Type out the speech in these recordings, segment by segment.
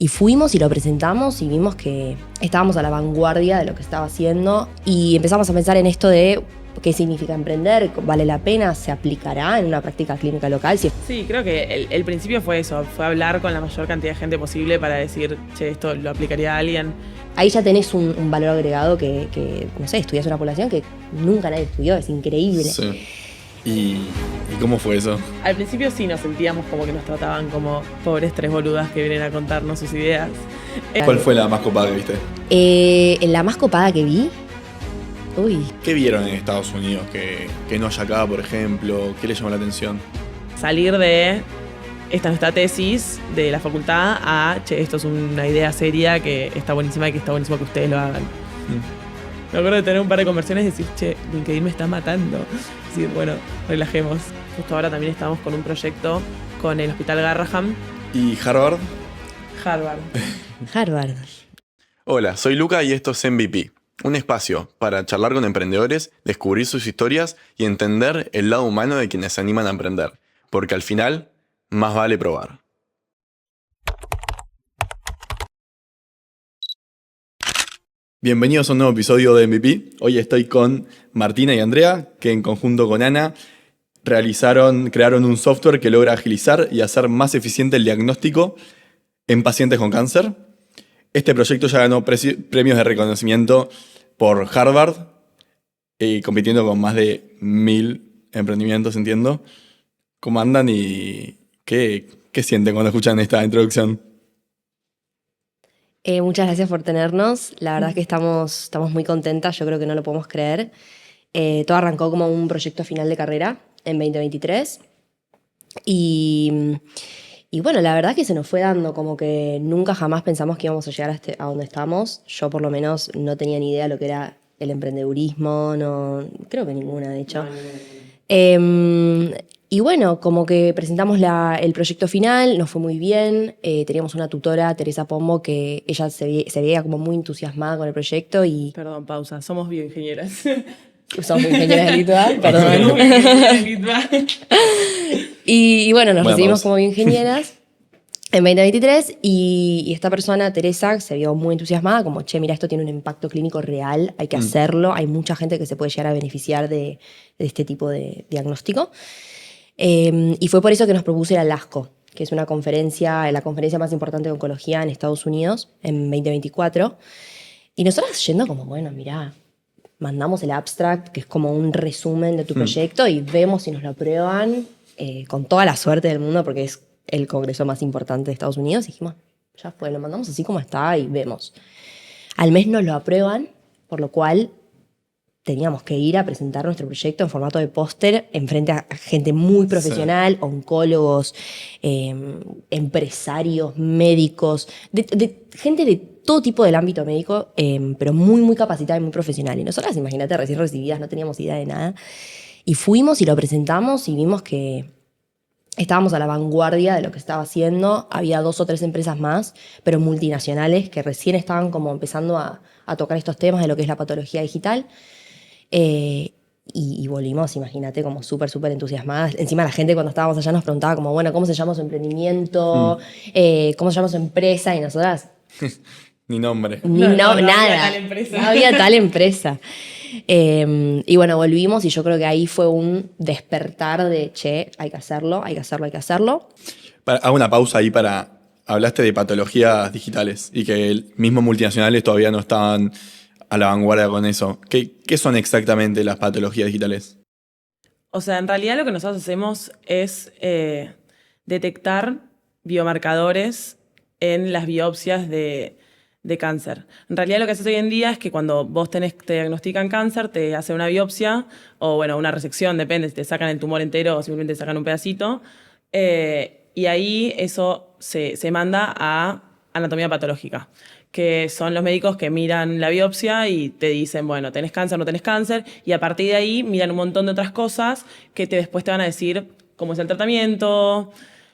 Y fuimos y lo presentamos y vimos que estábamos a la vanguardia de lo que estaba haciendo y empezamos a pensar en esto de qué significa emprender, vale la pena, se aplicará en una práctica clínica local. Sí, creo que el principio fue eso, fue hablar con la mayor cantidad de gente posible para decir, che, esto lo aplicaría a alguien. Ahí ya tenés un valor agregado que, no sé, estudias una población que nunca nadie estudió, es increíble. Sí. ¿Y cómo fue eso? Al principio sí nos sentíamos como que nos trataban como pobres tres boludas que vienen a contarnos sus ideas. ¿Cuál fue la más copada que viste? La más copada que vi, ¿Qué vieron en Estados Unidos que no haya acá, por ejemplo? ¿Qué les llamó la atención? Salir de esta es nuestra tesis de la facultad a, che, esto es una idea seria que está buenísima y que está buenísimo que ustedes lo hagan. Me acuerdo de tener un par de conversaciones y decir, che, LinkedIn me está matando. Decir, bueno, relajemos. Justo ahora también estamos con un proyecto con el Hospital Garraham. ¿Y Harvard? Harvard. Hola, soy Luca y esto es MVP. Un espacio para charlar con emprendedores, descubrir sus historias y entender el lado humano de quienes se animan a emprender. Porque al final, más vale probar. Bienvenidos a un nuevo episodio de MVP. Hoy estoy con Martina y Andrea, que en conjunto con Ana crearon un software que logra agilizar y hacer más eficiente el diagnóstico en pacientes con cáncer. Este proyecto ya ganó premios de reconocimiento por Harvard, compitiendo con más de 1000 emprendimientos, entiendo. ¿Cómo andan y qué sienten cuando escuchan esta introducción? Muchas gracias por tenernos. La verdad es que estamos muy contentas, yo creo que no lo podemos creer. Todo arrancó como un proyecto final de carrera en 2023. Y bueno, la verdad es que se nos fue dando, como que nunca jamás pensamos que íbamos a llegar a donde estamos. Yo por lo menos no tenía ni idea de lo que era el emprendedurismo, no, creo que ninguna de hecho. Y bueno, como que presentamos el proyecto final, nos fue muy bien. Teníamos una tutora, Teresa Pombo, que ella se veía como muy entusiasmada con el proyecto y... Perdón, pausa, somos bioingenieras. Somos ingenieras de Litva, perdón. Y bueno, nos recibimos como bioingenieras en 2023 y esta persona, Teresa, se vio muy entusiasmada, como, che, mira, esto tiene un impacto clínico real, hay que hacerlo, hay mucha gente que se puede llegar a beneficiar de este tipo de diagnóstico. Y fue por eso que nos propuse la LASCO, que es la conferencia más importante de oncología en Estados Unidos en 2024. Y nosotras yendo como, bueno, mirá, mandamos el abstract, que es como un resumen de tu proyecto, y vemos si nos lo aprueban con toda la suerte del mundo, porque es el congreso más importante de Estados Unidos. Y dijimos, ya fue, lo mandamos así como está y vemos. Al mes nos lo aprueban, por lo cual teníamos que ir a presentar nuestro proyecto en formato de póster enfrente a gente muy profesional, oncólogos, empresarios, médicos, de gente de todo tipo del ámbito médico, pero muy, muy capacitada y muy profesional. Y nosotras, imagínate, recién recibidas, no teníamos idea de nada. Y fuimos y lo presentamos y vimos que estábamos a la vanguardia de lo que estaba haciendo. Había 2 o 3 empresas más, pero multinacionales, que recién estaban como empezando a tocar estos temas de lo que es la patología digital. Y volvimos, imagínate, como súper entusiasmadas. Encima la gente cuando estábamos allá nos preguntaba como, bueno, ¿cómo se llama su emprendimiento? ¿Cómo se llama su empresa? Y nosotras... Ni nombre. Nada. Había tal empresa. No había tal empresa. Y bueno, volvimos y yo creo que ahí fue un despertar de, che, hay que hacerlo. Hago una pausa ahí hablaste de patologías digitales y que mismos multinacionales todavía no estaban a la vanguardia con eso. ¿Qué son exactamente las patologías digitales? O sea, en realidad lo que nosotros hacemos es detectar biomarcadores en las biopsias de cáncer. En realidad lo que haces hoy en día es que cuando vos te diagnostican cáncer, te hacen una biopsia o bueno, una resección, depende, si te sacan el tumor entero o simplemente te sacan un pedacito. Y ahí eso se manda a anatomía patológica, que son los médicos que miran la biopsia y te dicen, bueno, tenés cáncer, no tenés cáncer, y a partir de ahí miran un montón de otras cosas que después te van a decir cómo es el tratamiento,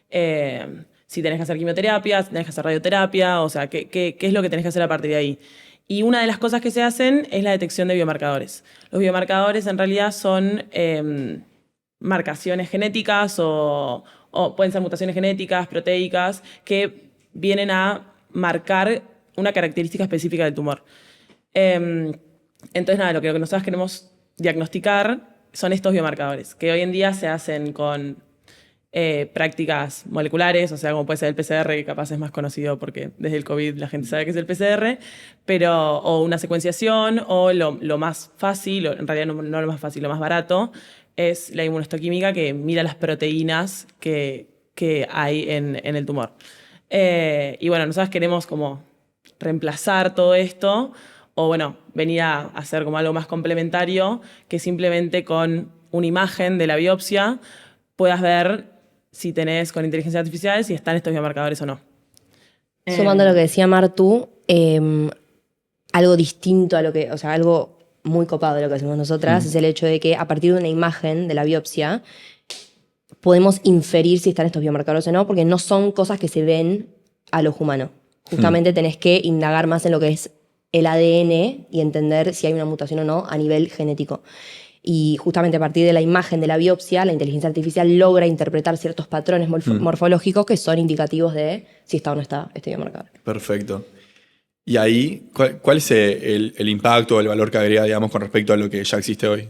si tenés que hacer quimioterapia, si tenés que hacer radioterapia, o sea, qué es lo que tenés que hacer a partir de ahí. Y una de las cosas que se hacen es la detección de biomarcadores. Los biomarcadores en realidad son marcaciones genéticas o pueden ser mutaciones genéticas, proteicas, que vienen a marcar una característica específica del tumor. Entonces, nada, lo que nosotros queremos diagnosticar son estos biomarcadores, que hoy en día se hacen con prácticas moleculares, o sea, como puede ser el PCR, que capaz es más conocido porque desde el COVID la gente sabe que es el PCR, o una secuenciación, o lo más fácil, o en realidad no lo más fácil, lo más barato, es la inmunohistoquímica, que mira las proteínas que hay en el tumor. Y bueno, nosotros queremos como reemplazar todo esto, o bueno, venir a hacer como algo más complementario, que simplemente con una imagen de la biopsia puedas ver si tenés con inteligencia artificial, si están estos biomarcadores o no. Sumando a lo que decía Martu, algo distinto a lo que, o sea, algo muy copado de lo que hacemos nosotras, es el hecho de que a partir de una imagen de la biopsia podemos inferir si están estos biomarcadores o no, porque no son cosas que se ven al ojo humano. Justamente tenés que indagar más en lo que es el ADN y entender si hay una mutación o no a nivel genético. Y justamente a partir de la imagen de la biopsia, la inteligencia artificial logra interpretar ciertos patrones morfológicos que son indicativos de si está o no está este biomarcador. Perfecto. Y ahí, ¿cuál es el impacto o el valor que agrega, digamos, con respecto a lo que ya existe hoy?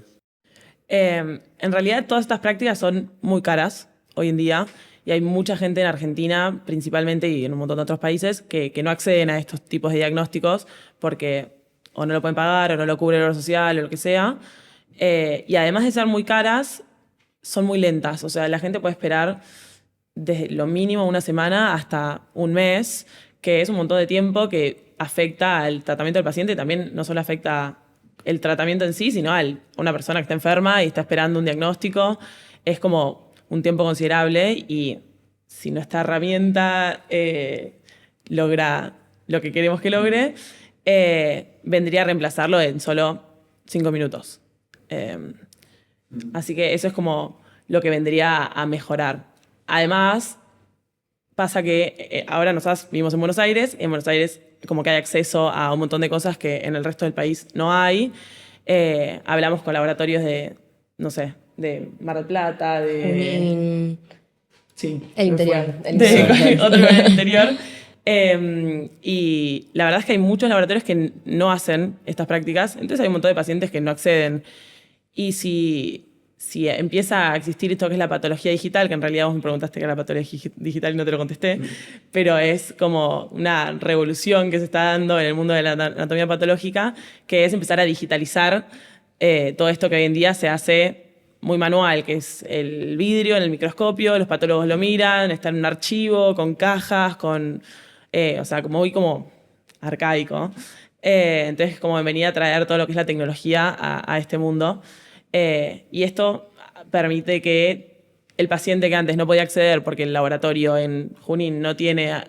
En realidad, todas estas prácticas son muy caras hoy en día y hay mucha gente en Argentina, principalmente, y en un montón de otros países, que no acceden a estos tipos de diagnósticos porque o no lo pueden pagar o no lo cubre el Seguro Social o lo que sea. Y además de ser muy caras, son muy lentas. O sea, la gente puede esperar desde lo mínimo una semana hasta un mes, que es un montón de tiempo que afecta al tratamiento del paciente. También no solo afecta el tratamiento en sí, sino a una persona que está enferma y está esperando un diagnóstico. Es como un tiempo considerable y si nuestra herramienta logra lo que queremos que logre, vendría a reemplazarlo en solo 5 minutos. Así que eso es como lo que vendría a mejorar. Además, pasa que ahora nosotros vivimos en Buenos Aires, y en Buenos Aires como que hay acceso a un montón de cosas que en el resto del país no hay. Hablamos con laboratorios de, no sé, de Mar del Plata, de... Sí, El interior. Otro en el interior. Y la verdad es que hay muchos laboratorios que no hacen estas prácticas, entonces hay un montón de pacientes que no acceden. Y si empieza a existir esto que es la patología digital, que en realidad vos me preguntaste qué era la patología digital y no te lo contesté, pero es como una revolución que se está dando en el mundo de la anatomía patológica, que es empezar a digitalizar todo esto que hoy en día se hace muy manual, que es el vidrio en el microscopio, los patólogos lo miran, está en un archivo, con cajas, o sea, como muy como arcaico. Entonces, como venía a traer todo lo que es la tecnología a este mundo. Y esto permite que el paciente que antes no podía acceder porque el laboratorio en Junín no tiene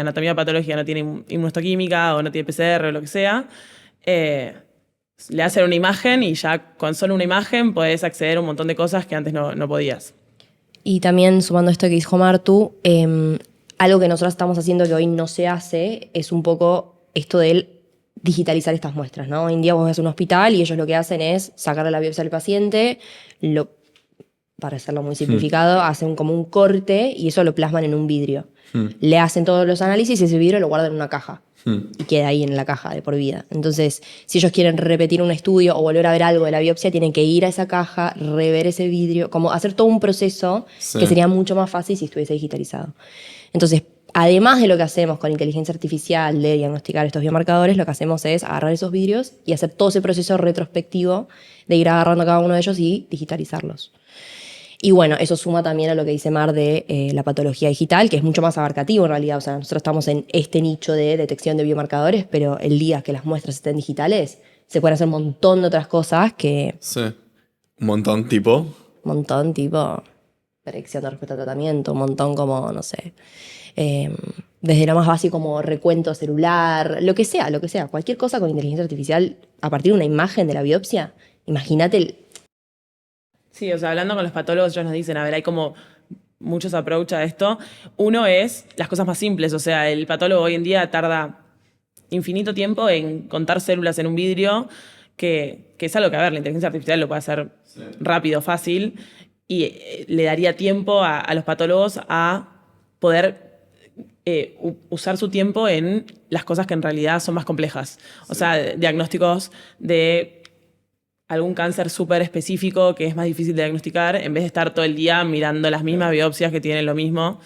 anatomía patológica, no tiene inmunohistoquímica o no tiene PCR o lo que sea, le hacen una imagen y ya con solo una imagen podés acceder a un montón de cosas que antes no podías. Y también sumando esto que dijo Martu, algo que nosotros estamos haciendo que hoy no se hace es un poco esto del digitalizar estas muestras, ¿no? Hoy en día vos ves un hospital y ellos lo que hacen es sacarle la biopsia al paciente, para hacerlo muy simplificado, hacen como un corte y eso lo plasman en un vidrio. Le hacen todos los análisis y ese vidrio lo guardan en una caja y queda ahí en la caja de por vida. Entonces, si ellos quieren repetir un estudio o volver a ver algo de la biopsia, tienen que ir a esa caja, rever ese vidrio, como hacer todo un proceso que sería mucho más fácil si estuviese digitalizado. Entonces, además de lo que hacemos con inteligencia artificial de diagnosticar estos biomarcadores, lo que hacemos es agarrar esos vidrios y hacer todo ese proceso retrospectivo de ir agarrando cada uno de ellos y digitalizarlos. Y bueno, eso suma también a lo que dice Mar de la patología digital, que es mucho más abarcativo en realidad. O sea, nosotros estamos en este nicho de detección de biomarcadores, pero el día que las muestras estén digitales, se pueden hacer un montón de otras cosas que... Sí. Un montón tipo. Un montón tipo predicción de respuesta a tratamiento, un montón como, no sé... desde lo más básico como recuento celular, lo que sea, cualquier cosa con inteligencia artificial a partir de una imagen de la biopsia, imagínate. Sí, o sea, hablando con los patólogos, ellos nos dicen, a ver, hay como muchos approach a esto. Uno es las cosas más simples, o sea, el patólogo hoy en día tarda infinito tiempo en contar células en un vidrio, que es algo que, a ver, la inteligencia artificial lo puede hacer rápido, fácil, y le daría tiempo a los patólogos a poder usar su tiempo en las cosas que en realidad son más complejas. O sea, diagnósticos de algún cáncer súper específico que es más difícil de diagnosticar, en vez de estar todo el día mirando las mismas biopsias que tienen lo mismo.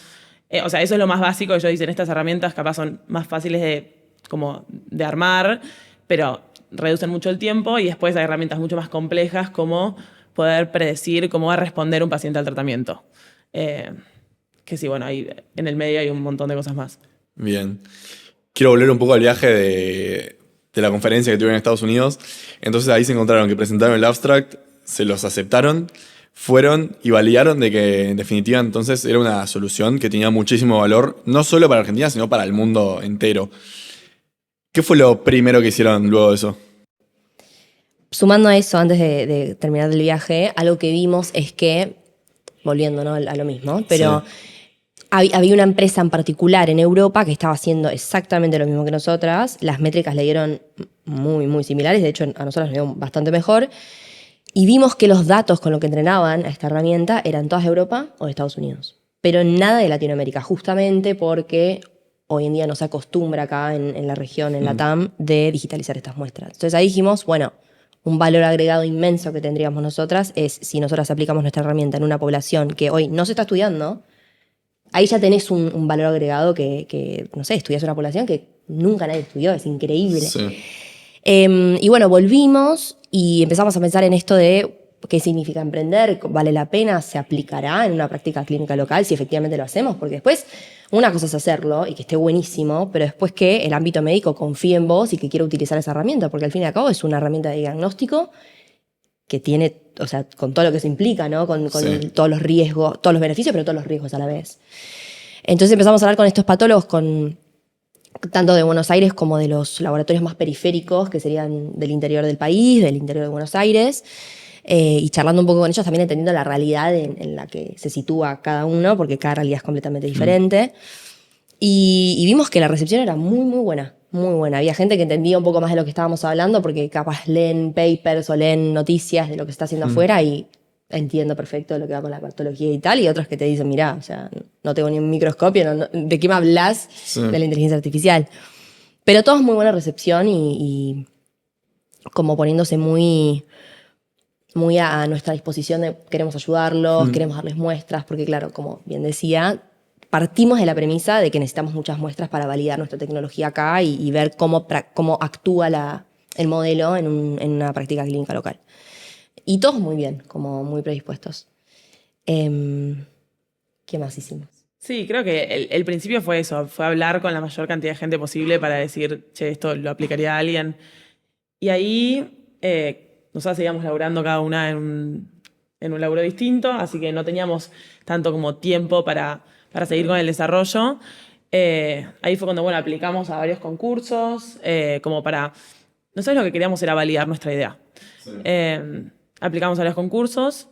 O sea, eso es lo más básico. Ellos dicen, estas herramientas capaz son más fáciles de armar, pero reducen mucho el tiempo, y después hay herramientas mucho más complejas como poder predecir cómo va a responder un paciente al tratamiento. Que sí, bueno, ahí en el medio hay un montón de cosas más. Bien. Quiero volver un poco al viaje de la conferencia que tuvieron en Estados Unidos. Entonces ahí se encontraron que presentaron el abstract, se los aceptaron, fueron y validaron de que en definitiva entonces era una solución que tenía muchísimo valor, no solo para Argentina, sino para el mundo entero. ¿Qué fue lo primero que hicieron luego de eso? Sumando a eso, antes de terminar el viaje, algo que vimos es que, volviendo, ¿no?, a lo mismo, pero había una empresa en particular en Europa que estaba haciendo exactamente lo mismo que nosotras. Las métricas le dieron muy, muy similares, de hecho a nosotros nos dieron bastante mejor. Y vimos que los datos con los que entrenaban a esta herramienta eran todas de Europa o de Estados Unidos, pero nada de Latinoamérica, justamente porque hoy en día no se acostumbra acá en la región, en la TAM, de digitalizar estas muestras. Entonces ahí dijimos, bueno, un valor agregado inmenso que tendríamos nosotras es si nosotras aplicamos nuestra herramienta en una población que hoy no se está estudiando. Ahí ya tenés un valor agregado que, no sé, estudias una población que nunca nadie estudió, es increíble. Sí. Y bueno, volvimos y empezamos a pensar en esto de qué significa emprender, vale la pena, se aplicará en una práctica clínica local si efectivamente lo hacemos, porque después una cosa es hacerlo y que esté buenísimo, pero después que el ámbito médico confíe en vos y que quiera utilizar esa herramienta, porque al fin y al cabo es una herramienta de diagnóstico que tiene, o sea, con todo lo que se implica, ¿no? Con todos los riesgos, todos los beneficios, pero todos los riesgos a la vez. Entonces empezamos a hablar con estos patólogos, tanto de Buenos Aires como de los laboratorios más periféricos, que serían del interior del país, del interior de Buenos Aires, y charlando un poco con ellos, también entendiendo la realidad en la que se sitúa cada uno, porque cada realidad es completamente diferente. Y vimos que la recepción era muy, muy buena. Muy buena. Había gente que entendía un poco más de lo que estábamos hablando porque capaz leen papers o leen noticias de lo que se está haciendo afuera y entiendo perfecto lo que va con la patología y tal. Y otros que te dicen, mirá, o sea, no tengo ni un microscopio, ¿de qué me hablas de la inteligencia artificial? Pero todos muy buena recepción y como poniéndose muy, muy a nuestra disposición de queremos ayudarlos, queremos darles muestras, porque claro, como bien decía, partimos de la premisa de que necesitamos muchas muestras para validar nuestra tecnología acá y ver cómo actúa el modelo en una práctica clínica local. Y todos muy bien, como muy predispuestos. ¿Qué más hicimos? Sí, creo que el principio fue eso, fue hablar con la mayor cantidad de gente posible para decir, che, esto lo aplicaría a alguien. Y ahí nosotros seguíamos laburando cada una en un laburo distinto, así que no teníamos tanto como tiempo para seguir con el desarrollo. Ahí fue cuando, bueno, aplicamos a varios concursos, como para... Nosotros lo que queríamos era validar nuestra idea. Sí. Aplicamos a varios concursos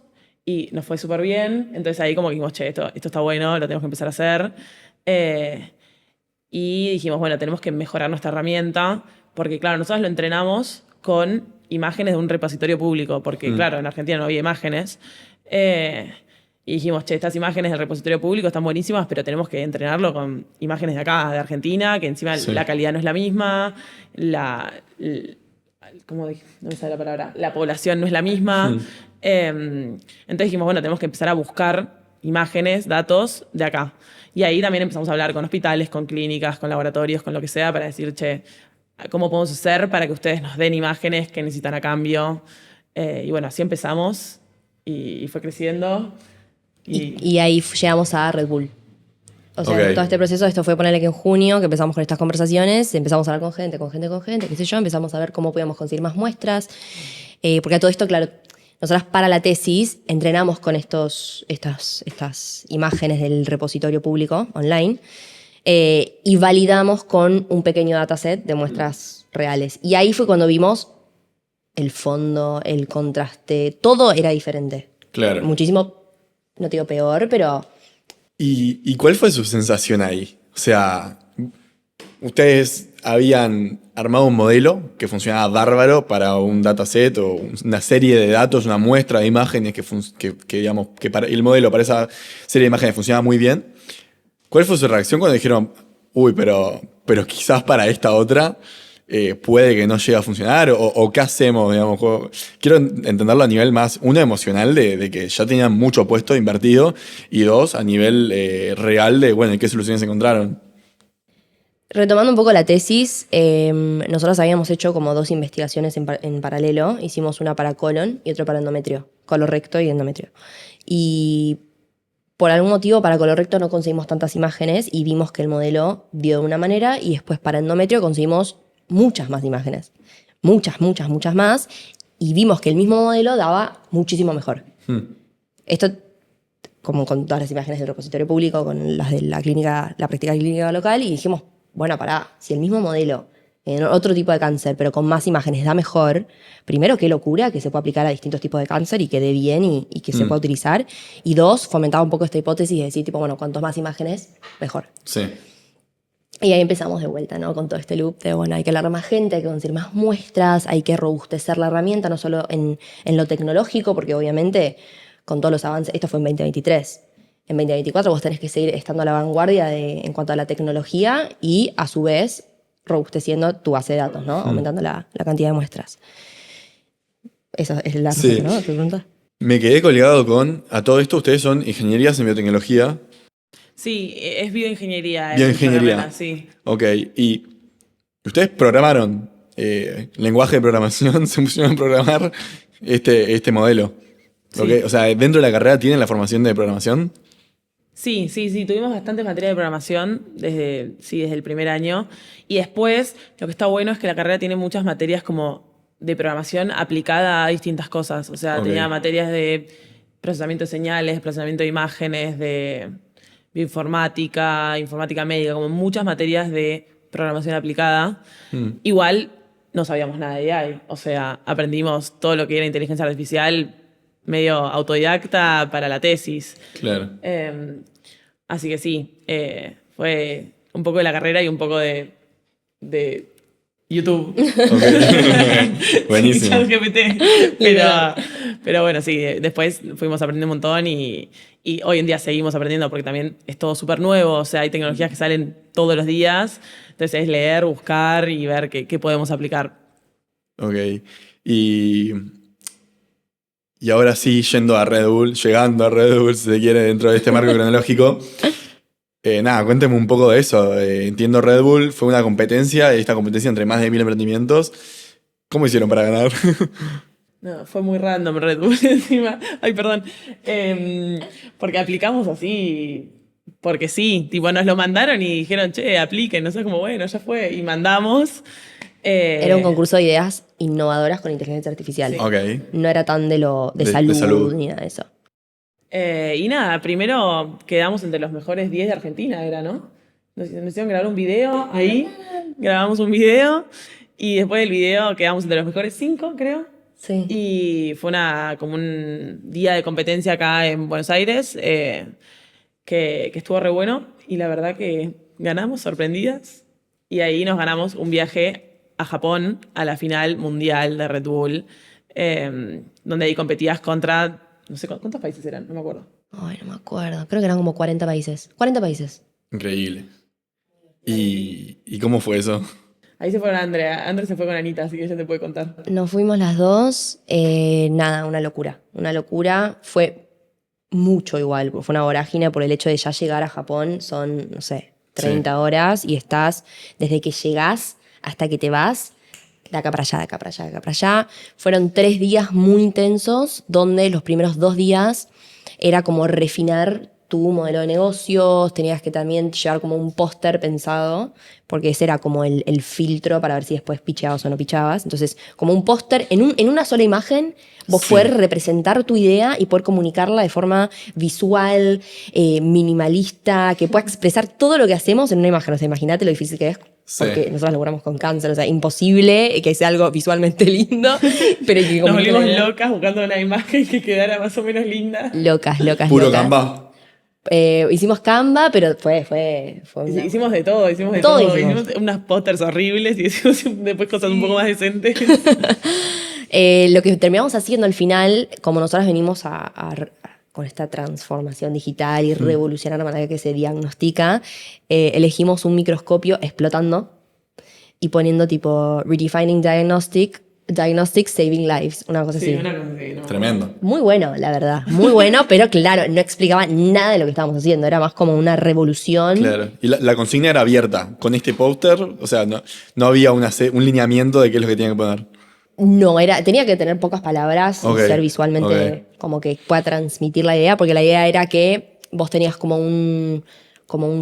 y nos fue súper bien. Entonces ahí como que dijimos, che, esto está bueno, lo tenemos que empezar a hacer. Y dijimos, bueno, tenemos que mejorar nuestra herramienta, porque claro, nosotros lo entrenamos con imágenes de un repositorio público, porque claro, en Argentina no había imágenes. Y dijimos, che, estas imágenes del repositorio público están buenísimas, pero tenemos que entrenarlo con imágenes de acá, de Argentina, que encima la calidad no es la misma, ¿cómo dije? No me sale la palabra. La población no es la misma. Entonces dijimos, bueno, tenemos que empezar a buscar imágenes, datos de acá. Y ahí también empezamos a hablar con hospitales, con clínicas, con laboratorios, con lo que sea, para decir, che, ¿cómo podemos hacer para que ustedes nos den imágenes que necesitan a cambio? Y bueno, así empezamos y fue creciendo. Y ahí llegamos a Red Bull. O sea, todo este proceso, esto fue ponerle que en junio, que empezamos con estas conversaciones, empezamos a hablar con gente, qué sé yo, empezamos a ver cómo podíamos conseguir más muestras. Porque a todo esto, claro, nosotras para la tesis entrenamos con estas imágenes del repositorio público online y validamos con un pequeño dataset de muestras reales. Y ahí fue cuando vimos el fondo, el contraste, todo era diferente. Claro. Muchísimo, no te digo peor, pero... ¿Y cuál fue su sensación ahí? O sea, ustedes habían armado un modelo que funcionaba bárbaro para un dataset o una serie de datos, una muestra de imágenes que para el modelo para esa serie de imágenes funcionaba muy bien. ¿Cuál fue su reacción cuando dijeron, uy, pero quizás para esta otra puede que no llegue a funcionar, o qué hacemos, digamos. Quiero entenderlo a nivel más, uno, emocional, de que ya tenían mucho puesto invertido, y dos, a nivel real de, bueno, ¿qué soluciones encontraron? Retomando un poco la tesis, nosotros habíamos hecho como 2 investigaciones en paralelo. Hicimos una para colon y otra para endometrio, colorecto y endometrio. Y por algún motivo para colorecto no conseguimos tantas imágenes y vimos que el modelo dio de una manera, y después para endometrio conseguimos muchas más imágenes. Muchas más. Y vimos que el mismo modelo daba muchísimo mejor. Esto como con todas las imágenes del repositorio público, con las de la práctica clínica local, y dijimos, bueno, pará, si el mismo modelo en otro tipo de cáncer, pero con más imágenes da mejor, primero, qué locura que se pueda aplicar a distintos tipos de cáncer y que dé bien y que se pueda utilizar. Y dos, fomentaba un poco esta hipótesis de decir, tipo, bueno, cuantos más imágenes, mejor. Sí. Y ahí empezamos de vuelta, ¿no? Con todo este loop de, bueno, hay que hablar más gente, hay que conseguir más muestras, hay que robustecer la herramienta, no solo en lo tecnológico, porque obviamente con todos los avances, esto fue en 2023. En 2024 vos tenés que seguir estando a la vanguardia en cuanto a la tecnología y, a su vez, robusteciendo tu base de datos, ¿no? Aumentando la cantidad de muestras. Esa es la respuesta, ¿no? ¿Te preguntas? Me quedé colgado con, a todo esto, ustedes son ingenierías en biotecnología. Sí, es bioingeniería. Bioingeniería. Sí. Ok, y ustedes programaron lenguaje de programación, se pusieron a programar este modelo. Sí. Okay, o sea, dentro de la carrera tienen la formación de programación. Sí. Tuvimos bastante materia de programación desde el primer año. Y después, lo que está bueno es que la carrera tiene muchas materias como de programación aplicada a distintas cosas. O sea, tenía materias de procesamiento de señales, procesamiento de imágenes, de bioinformática, informática médica, como muchas materias de programación aplicada. Igual no sabíamos nada de AI. O sea, aprendimos todo lo que era inteligencia artificial medio autodidacta para la tesis. Claro. Así que sí, fue un poco de la carrera y un poco de YouTube. Okay. Buenísimo. ChatGPT. Pero bueno, sí, después fuimos aprendiendo un montón y hoy en día seguimos aprendiendo porque también es todo súper nuevo. O sea, hay tecnologías que salen todos los días. Entonces es leer, buscar y ver qué podemos aplicar. Ok. Y ahora sí, llegando a Red Bull, si se quiere, dentro de este marco cronológico. Nada, cuénteme un poco de eso. Entiendo, Red Bull fue una competencia, esta competencia entre más de 1000 emprendimientos. ¿Cómo hicieron para ganar? No, fue muy random Red Bull encima. Ay, perdón. Porque aplicamos así, porque sí. Tipo, nos lo mandaron y dijeron, che, apliquen. No sé, como, bueno, ya fue. Y mandamos. Era un concurso de ideas innovadoras con inteligencia artificial. Sí. Okay. No era tan de salud ni nada de eso. Y nada, primero quedamos entre los mejores 10 de Argentina, era, ¿no? Nos hicieron grabar un video ahí, grabamos un video y después del video quedamos entre los mejores 5, creo. Sí. Y fue como un día de competencia acá en Buenos Aires que estuvo re bueno y la verdad que ganamos sorprendidas y ahí nos ganamos un viaje a Japón a la final mundial de Red Bull, donde ahí competías contra, no sé cuántos países eran, no me acuerdo. Ay, no me acuerdo, creo que eran como 40 países. 40 países. Increíble. ¿Y cómo fue eso? Ahí se fueron Andrea se fue con Anita, así que ella te puede contar. Nos fuimos las dos, nada, una locura, fue mucho igual, fue una vorágine por el hecho de ya llegar a Japón, son, no sé, 30 horas y estás, desde que llegás hasta que te vas, de acá para allá. Fueron 3 días muy intensos, donde los primeros 2 días era como refinar tu modelo de negocios, tenías que también llevar como un póster pensado, porque ese era como el filtro para ver si después picheabas o no pichabas. Entonces, como un póster, en una sola imagen, vos poder representar tu idea y poder comunicarla de forma visual, minimalista, que pueda expresar todo lo que hacemos en una imagen. O sea, imagínate lo difícil que es. Porque nosotros laburamos con cáncer, o sea, imposible que sea algo visualmente lindo, pero que nos volvimos locas buscando una imagen que quedara más o menos linda. Locas. Puro Canva. Hicimos Canva, pero fue hicimos de todo. Hicimos unas pósters horribles y hicimos después cosas un poco más decentes. Lo que terminamos haciendo al final, como nosotros venimos con esta transformación digital y revolucionar la manera que se diagnostica, elegimos un microscopio explotando y poniendo tipo Redefining Diagnostics Saving Lives, una cosa Sí, así. una cosa así, ¿no? Tremendo. Muy bueno, la verdad. Muy bueno, pero claro, no explicaba nada de lo que estábamos haciendo. Era más como una revolución. Claro. Y la consigna era abierta. Con este póster, o sea, no había un lineamiento de qué es lo que tenían que poner. No, tenía que tener pocas palabras Ok, y ser visualmente como que pueda transmitir la idea, porque la idea era que vos tenías como un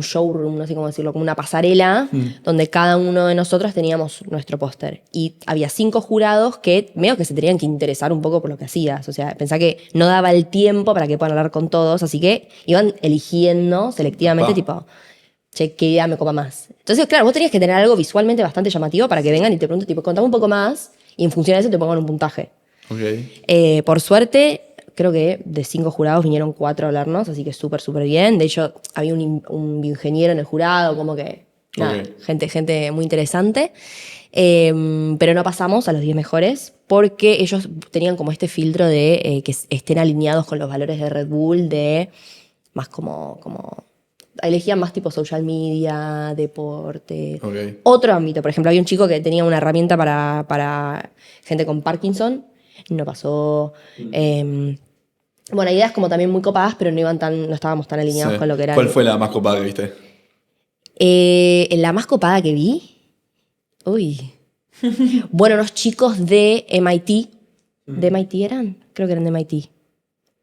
showroom, no sé cómo decirlo, como una pasarela, donde cada uno de nosotros teníamos nuestro póster. Y había 5 jurados que medio que se tenían que interesar un poco por lo que hacías. O sea, pensá que no daba el tiempo para que puedan hablar con todos, así que iban eligiendo selectivamente, Opa. tipo, che, ¿qué idea me copa más? Entonces, claro, vos tenías que tener algo visualmente bastante llamativo para que vengan y te pregunten, tipo, contame un poco más, y en función de eso te pongan un puntaje. Ok. Por suerte, creo que de 5 jurados vinieron 4 a hablarnos, así que súper, súper bien. De hecho, había un bioingeniero en el jurado, como que, nada, Ok. gente muy interesante. Pero no pasamos a los 10 mejores porque ellos tenían como este filtro de que estén alineados con los valores de Red Bull, de más como elegían más tipo social media, deporte, Ok. otro ámbito. Por ejemplo, había un chico que tenía una herramienta para gente con Parkinson, no pasó. Bueno, ideas como también muy copadas, pero no estábamos tan alineados Sí. con lo que era. ¿Cuál fue la más copada que viste? La más copada que vi. Uy. Bueno, unos chicos de MIT. ¿De MIT eran? Creo que eran de MIT.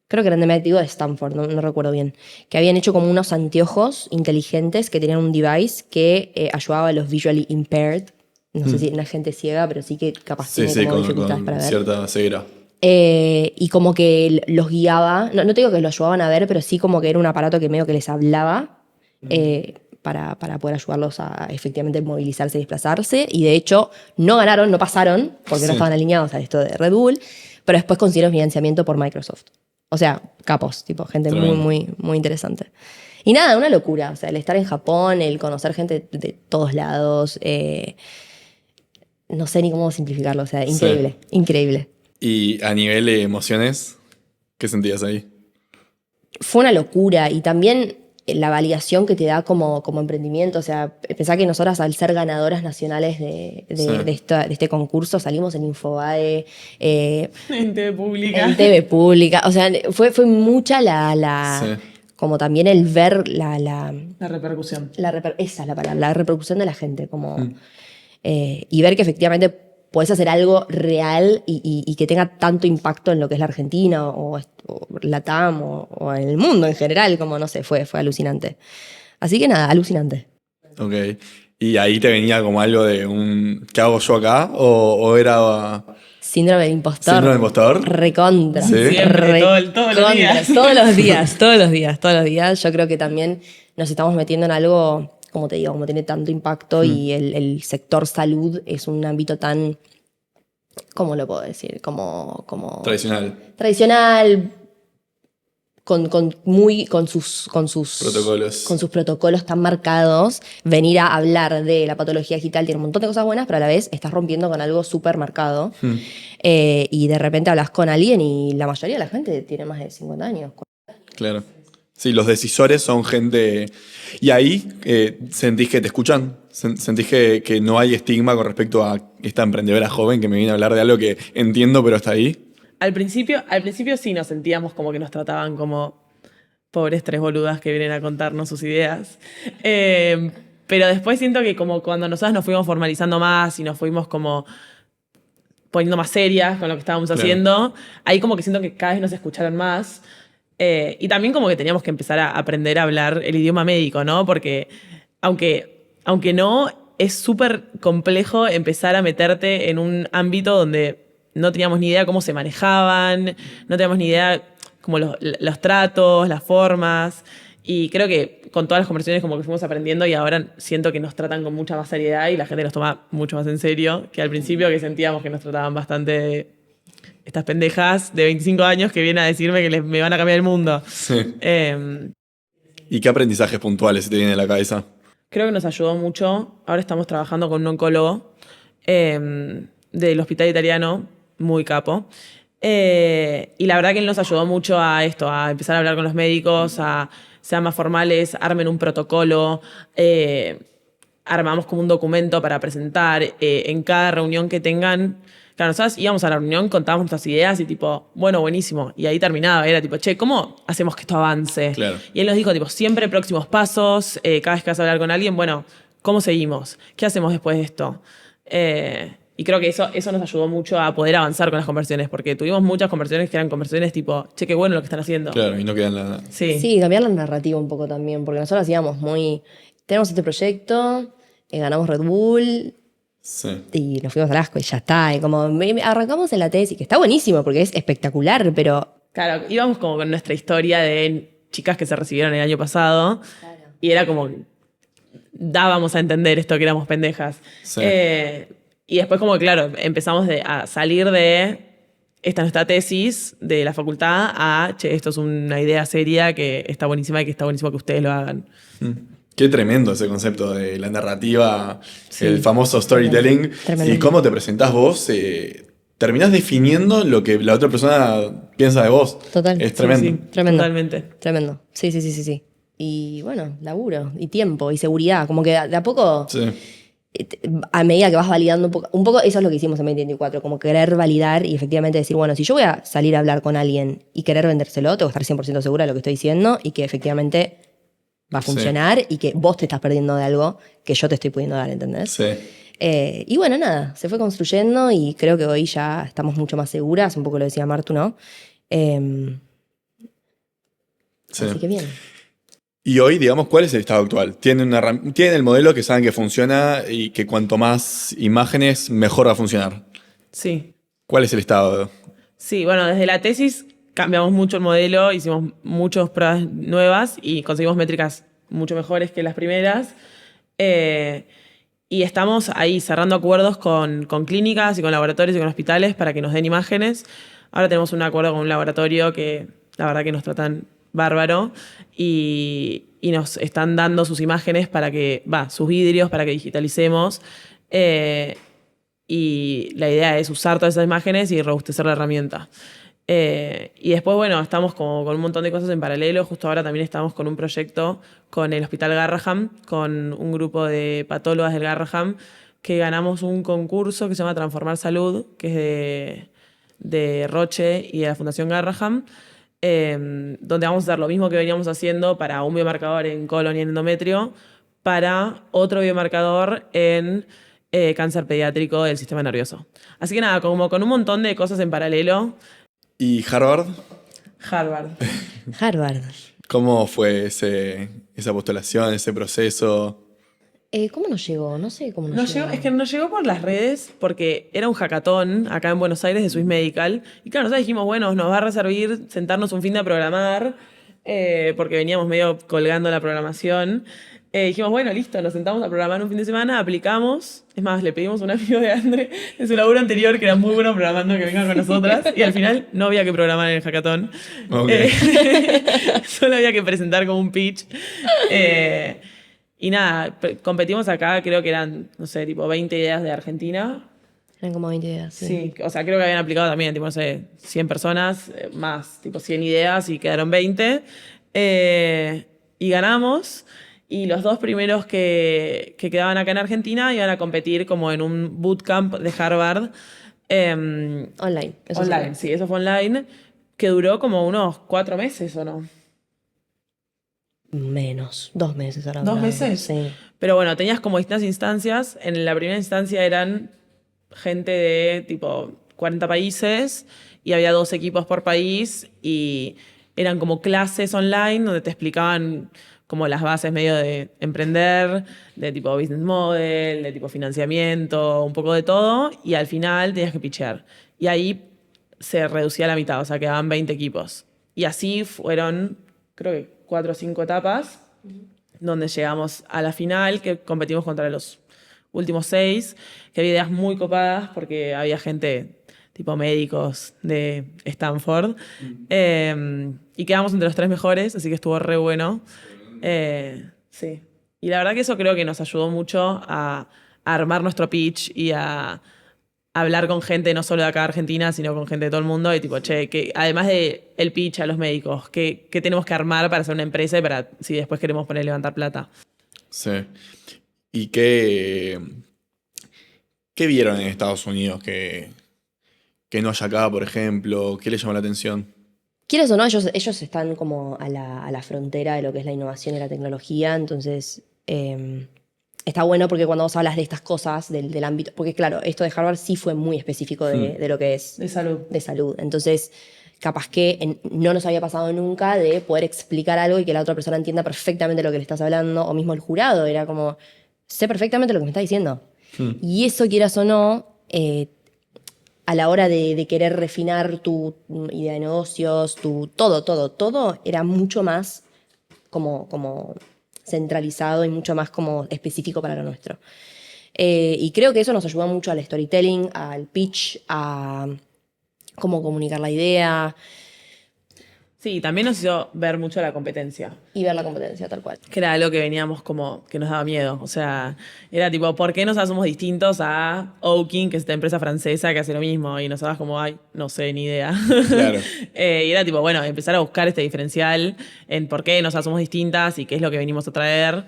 Creo que eran de MIT o de Stanford, no recuerdo bien. Que habían hecho como unos anteojos inteligentes que tenían un device que ayudaba a los visually impaired. No sé si una gente ciega, pero sí que capaz Sí, tiene sí, como dificultades con para ver. cierta ceguera. Y como que los guiaba, no te digo que los ayudaban a ver, pero sí como que era un aparato que medio que les hablaba para poder ayudarlos a efectivamente movilizarse y desplazarse. Y de hecho no ganaron, no pasaron, porque no Sí. estaban alineados a esto de Red Bull, pero después consiguieron financiamiento por Microsoft. O sea, capos, tipo, gente muy, Tremendo. muy, muy interesante. Y nada, una locura. O sea, el estar en Japón, el conocer gente de todos lados, no sé ni cómo simplificarlo. O sea, Sí. increíble, increíble. Y a nivel de emociones, ¿qué sentías ahí? Fue una locura y también la validación que te da como emprendimiento. O sea, pensá que nosotras al ser ganadoras nacionales de este concurso salimos en Infobae, En TV pública. en TV Pública. O sea, fue mucha Sí. como también el ver la La repercusión. esa es la palabra, la repercusión de la gente. Y ver que efectivamente puedes hacer algo real y que tenga tanto impacto en lo que es la Argentina o la TAM o en el mundo en general, como no sé, fue alucinante. Así que nada, alucinante. Ok. ¿Y ahí te venía como algo de ¿qué hago yo acá? ¿O era Síndrome del impostor. síndrome del impostor? Recontra. Sí. Siempre, todos los días. Todos los días, todos los días, todos los días. Yo creo que también nos estamos metiendo en algo, como te digo, como tiene tanto impacto y el sector salud es un ámbito tan, ¿cómo lo puedo decir? Como Tradicional. tradicional, con sus Protocolos. con sus protocolos tan marcados. Venir a hablar de la patología digital tiene un montón de cosas buenas, pero a la vez estás rompiendo con algo súper marcado. Y de repente hablas con alguien y la mayoría de la gente tiene más de 50 años. Claro. Sí, los decisores son gente. Y ahí sentís que te escuchan. Sentís que no hay estigma con respecto a esta emprendedora joven que me viene a hablar de algo que entiendo, pero está ahí. Al principio sí nos sentíamos como que nos trataban como pobres 3 boludas que vienen a contarnos sus ideas. Pero después siento que como cuando nosotras nos fuimos formalizando más y nos fuimos como poniendo más serias con lo que estábamos Claro. haciendo, ahí como que siento que cada vez nos escucharon más. Y también como que teníamos que empezar a aprender a hablar el idioma médico, ¿no? Porque aunque no, es súper complejo empezar a meterte en un ámbito donde no teníamos ni idea cómo se manejaban, no teníamos ni idea como los tratos, las formas. Y creo que con todas las conversaciones como que fuimos aprendiendo y ahora siento que nos tratan con mucha más seriedad y la gente nos toma mucho más en serio que al principio, que sentíamos que nos trataban bastante de estas pendejas de 25 años que vienen a decirme que me van a cambiar el mundo. Sí. ¿Y qué aprendizajes puntuales se te vienen a la cabeza? Creo que nos ayudó mucho. Ahora estamos trabajando con un oncólogo del hospital italiano, muy capo. Y la verdad que él nos ayudó mucho a esto, a empezar a hablar con los médicos, a sean más formales, armen un protocolo, armamos como un documento para presentar en cada reunión que tengan. Claro, nosotros íbamos a la reunión, contábamos nuestras ideas y tipo, bueno, buenísimo. Y ahí terminaba, era tipo, che, ¿cómo hacemos que esto avance? Claro. Y él nos dijo, tipo, siempre próximos pasos, cada vez que vas a hablar con alguien, bueno, ¿cómo seguimos? ¿Qué hacemos después de esto? Y creo que eso nos ayudó mucho a poder avanzar con las conversaciones, porque tuvimos muchas conversaciones que eran conversaciones tipo, che, qué bueno lo que están haciendo. Claro, y no quedan nada. Sí. Sí, cambiar la narrativa un poco también, porque nosotros hacíamos tenemos este proyecto, ganamos Red Bull Sí. y nos fuimos al asco y ya está. Y como arrancamos en la tesis, que está buenísimo porque es espectacular, pero Claro, íbamos como con nuestra historia de chicas que se recibieron el año pasado y era como, dábamos a entender esto que éramos pendejas. Sí. Y después como, claro, empezamos a salir de esta nuestra tesis de la facultad a, che, esto es una idea seria que está buenísima y que está buenísimo que ustedes lo hagan. Qué tremendo ese concepto de la narrativa, Sí. el famoso storytelling. Tremendo. Y cómo te presentás vos, terminás definiendo lo que la otra persona piensa de vos. Total. Es tremendo. Sí, Tremendo. Totalmente. tremendo. Sí, sí, sí, sí, sí. Y bueno, laburo y tiempo y seguridad, como que de a poco, Sí. a medida que vas validando un poco, eso es lo que hicimos en 2024, como querer validar y efectivamente decir, bueno, si yo voy a salir a hablar con alguien y querer vendérselo, tengo que estar 100% segura de lo que estoy diciendo y que efectivamente va a Sí. funcionar y que vos te estás perdiendo de algo que yo te estoy pudiendo dar, ¿entendés? Sí. Y bueno, nada, se fue construyendo y creo que hoy ya estamos mucho más seguras, un poco lo decía Martu, ¿no? Sí. Así que bien. Y hoy, digamos, ¿cuál es el estado actual? Tienen el modelo que saben que funciona y que cuanto más imágenes, mejor va a funcionar. Sí. ¿Cuál es el estado? Sí, bueno, desde la tesis cambiamos mucho el modelo, hicimos muchas pruebas nuevas y conseguimos métricas mucho mejores que las primeras. Y estamos ahí cerrando acuerdos con clínicas y con laboratorios y con hospitales para que nos den imágenes. Ahora tenemos un acuerdo con un laboratorio que la verdad que nos tratan bárbaro y nos están dando sus imágenes sus vidrios para que digitalicemos. Y la idea es usar todas esas imágenes y robustecer la herramienta. Y después, bueno, estamos como con un montón de cosas en paralelo. Justo ahora también estamos con un proyecto con el Hospital Garraham, con un grupo de patólogas del Garraham, que ganamos un concurso que se llama Transformar Salud, que es de Roche y de la Fundación Garraham, donde vamos a hacer lo mismo que veníamos haciendo para un biomarcador en colon y en endometrio, para otro biomarcador en cáncer pediátrico del sistema nervioso. Así que nada, como con un montón de cosas en paralelo. ¿Y Harvard? Harvard. Harvard. ¿Cómo fue esa postulación, ese proceso? ¿Cómo nos llegó? No sé cómo nos llegó. Es que nos llegó por las redes porque era un hackathon acá en Buenos Aires de Swiss Medical. Y claro, nosotros dijimos, bueno, nos va a servir sentarnos un fin de a programar, porque veníamos medio colgando la programación. Dijimos, bueno, listo, nos sentamos a programar un fin de semana, aplicamos. Es más, le pedimos a un amigo de André en su laburo anterior, que era muy bueno programando, que venga con nosotras. Y al final no había que programar en el hackathon. Ok. Solo había que presentar como un pitch. Y nada, competimos acá, creo que eran, no sé, tipo 20 ideas de Argentina. Eran como 20 ideas. Sí, o sea, creo que habían aplicado también, tipo, no sé, 100 personas, más, tipo 100 ideas y quedaron 20. Y ganamos. Y los dos primeros que quedaban acá en Argentina iban a competir como en un bootcamp de Harvard. Online. Eso Online, sí, eso fue online, que duró como unos 4 meses, ¿o no? Menos. 2 meses ahora. 2 meses. Sí. Pero bueno, tenías como distintas instancias. En la primera instancia eran gente de tipo 40 países y había 2 equipos por país y eran como clases online donde te explicaban como las bases medio de emprender, de tipo business model, de tipo financiamiento, un poco de todo, y al final tenías que pitchear. Y ahí se reducía a la mitad, o sea, quedaban 20 equipos. Y así fueron, creo que 4 o 5 etapas, donde llegamos a la final, que competimos contra los últimos 6, que había ideas muy copadas, porque había gente tipo médicos de Stanford, y quedamos entre los 3 mejores, así que estuvo re bueno. Sí. Y la verdad que eso creo que nos ayudó mucho a armar nuestro pitch y a hablar con gente no solo de acá de Argentina, sino con gente de todo el mundo y tipo, che, que además de el pitch a los médicos, ¿qué tenemos que armar para hacer una empresa y para si después queremos poner levantar plata? Sí. ¿Y qué vieron en Estados Unidos que no haya acá, por ejemplo? ¿Qué les llamó la atención? Quieras o no, ellos están como a la frontera de lo que es la innovación y la tecnología, entonces está bueno porque cuando vos hablas de estas cosas, del ámbito, porque claro, esto de Harvard sí fue muy específico de lo que es De salud. de salud, entonces capaz que no nos había pasado nunca de poder explicar algo y que la otra persona entienda perfectamente lo que le estás hablando, o mismo el jurado, era como, sé perfectamente lo que me estás diciendo. Y eso, quieras o no, a la hora de querer refinar tu idea de negocios, todo, era mucho más como centralizado y mucho más como específico para lo nuestro. Y creo que eso nos ayudó mucho al storytelling, al pitch, a cómo comunicar la idea Sí, también nos hizo ver mucho la competencia. y ver la competencia tal cual. Que era algo que veníamos como que nos daba miedo. O sea, era tipo, ¿por qué nosotros somos distintos a Oaking, que es esta empresa francesa que hace lo mismo? Y nosotros como, ay, no sé, ni idea. Claro. Y era tipo, bueno, empezar a buscar este diferencial en por qué nosotras somos distintas y qué es lo que venimos a traer.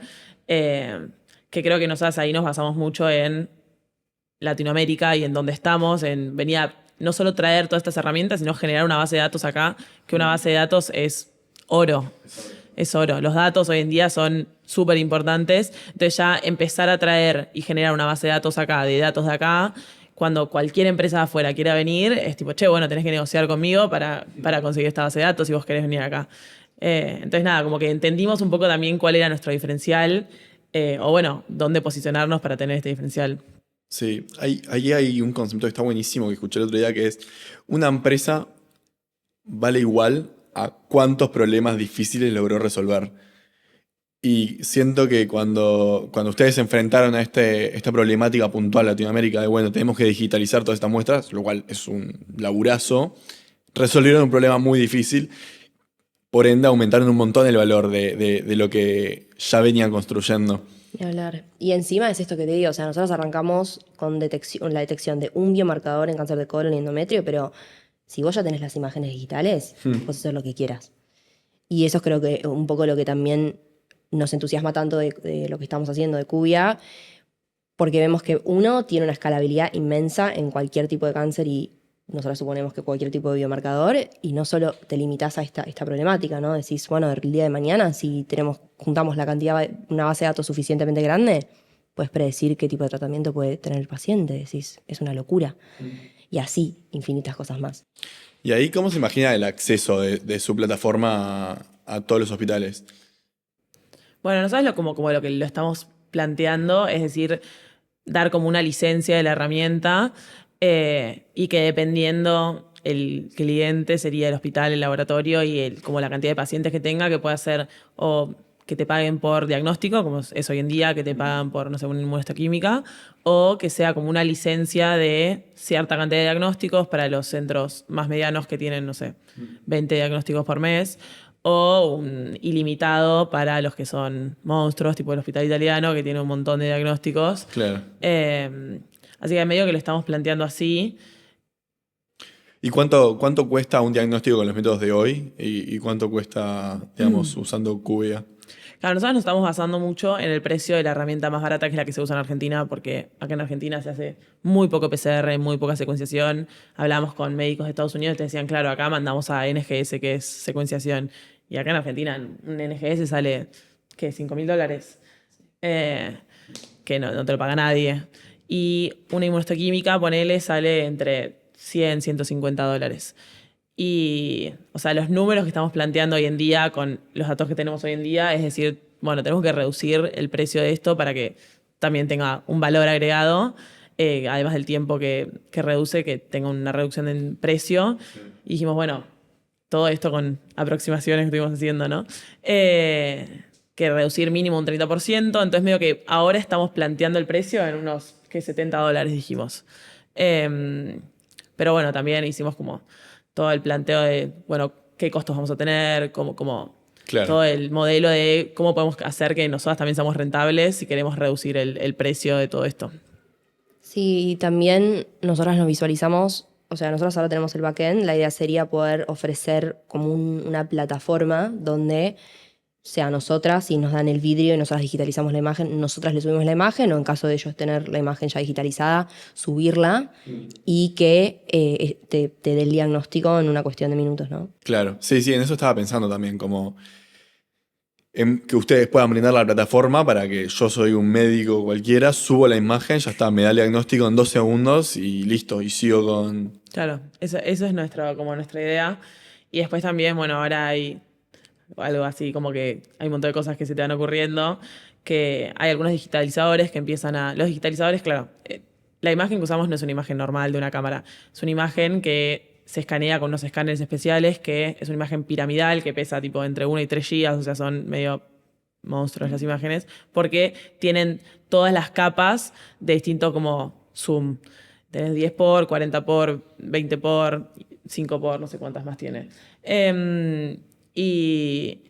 Que creo que nosotras ahí nos basamos mucho en Latinoamérica y en dónde estamos, en venir a no solo traer todas estas herramientas, sino generar una base de datos acá, que una base de datos es oro. Es oro. Los datos hoy en día son súper importantes. Entonces ya empezar a traer y generar una base de datos acá, de datos de acá, cuando cualquier empresa de afuera quiera venir, es tipo, che, bueno, tenés que negociar conmigo para conseguir esta base de datos si vos querés venir acá. Entonces nada, como que entendimos un poco también cuál era nuestro diferencial, o bueno, dónde posicionarnos para tener este diferencial. Sí, ahí hay un concepto que está buenísimo que escuché el otro día, que es una empresa vale igual a cuántos problemas difíciles logró resolver. Y siento que cuando ustedes se enfrentaron a esta problemática puntual en Latinoamérica de, bueno, tenemos que digitalizar todas estas muestras, lo cual es un laburazo, resolvieron un problema muy difícil, por ende aumentaron un montón el valor de lo que ya venían construyendo. Ni hablar. Y encima es esto que te digo, o sea, nosotros arrancamos con la detección de un biomarcador en cáncer de colon y endometrio, pero si vos ya tenés las imágenes digitales, puedes hacer lo que quieras. Y eso es creo que un poco lo que también nos entusiasma tanto de lo que estamos haciendo de Cubia, porque vemos que uno tiene una escalabilidad inmensa en cualquier tipo de cáncer y nosotros suponemos que cualquier tipo de biomarcador, y no solo te limitas a esta problemática, ¿no? Decís, bueno, el día de mañana, si juntamos la cantidad, una base de datos suficientemente grande, puedes predecir qué tipo de tratamiento puede tener el paciente. Decís, es una locura. Y así, infinitas cosas más. ¿Y ahí cómo se imagina el acceso de su plataforma a todos los hospitales? Bueno, nosotros como lo que lo estamos planteando, es decir, dar como una licencia de la herramienta y que dependiendo el cliente sería el hospital, el laboratorio y como la cantidad de pacientes que tenga, que pueda ser o que te paguen por diagnóstico, como es hoy en día, que te pagan por, no sé, una inmunohistoquímica, o que sea como una licencia de cierta cantidad de diagnósticos para los centros más medianos que tienen, no sé, 20 diagnósticos por mes, o un ilimitado para los que son monstruos, tipo el Hospital Italiano, que tiene un montón de diagnósticos. Claro. Así que medio que lo estamos planteando así. ¿Y cuánto cuesta un diagnóstico con los métodos de hoy? ¿Y cuánto cuesta, digamos, usando Cubia? Claro, nosotros nos estamos basando mucho en el precio de la herramienta más barata, que es la que se usa en Argentina, porque acá en Argentina se hace muy poco PCR, muy poca secuenciación. Hablamos con médicos de Estados Unidos y te decían, claro, acá mandamos a NGS, que es secuenciación. Y acá en Argentina un NGS sale, ¿qué? $5.000. Que no te lo paga nadie. Y una inmunohistoquímica, ponele, sale entre $100, $150. Y, o sea, los números que estamos planteando hoy en día con los datos que tenemos hoy en día, es decir, bueno, tenemos que reducir el precio de esto para que también tenga un valor agregado, además del tiempo que reduce, que tenga una reducción en precio. Sí. Y dijimos, bueno, todo esto con aproximaciones que estuvimos haciendo, ¿no? Que reducir mínimo un 30%, entonces medio que ahora estamos planteando el precio en unos, ¿qué? $70, dijimos. Pero bueno, también hicimos como todo el planteo de, bueno, qué costos vamos a tener, como claro, todo el modelo de cómo podemos hacer que nosotras también seamos rentables si queremos reducir el precio de todo esto. Sí, y también nosotras nos visualizamos, o sea, nosotros ahora tenemos el backend, la idea sería poder ofrecer como una plataforma donde sea nosotras y nos dan el vidrio y nosotras digitalizamos la imagen, nosotras le subimos la imagen o en caso de ellos tener la imagen ya digitalizada, subirla y que te dé el diagnóstico en una cuestión de minutos, ¿no? Claro, sí, en eso estaba pensando también, como en que ustedes puedan brindar la plataforma para que yo soy un médico cualquiera, subo la imagen, ya está, me da el diagnóstico en 2 segundos y listo, y sigo con... Claro, eso es como nuestra idea. Y después también, bueno, ahora hay algo así como que hay un montón de cosas que se te van ocurriendo, que hay algunos digitalizadores que empiezan a... Los digitalizadores, claro, la imagen que usamos no es una imagen normal de una cámara, es una imagen que se escanea con unos escáneres especiales, que es una imagen piramidal que pesa tipo entre 1 y 3 gigas, o sea, son medio monstruos las imágenes, porque tienen todas las capas de distinto como zoom. Tenés 10 por, 40 por, 20 por, 5 por, no sé cuántas más tiene. Y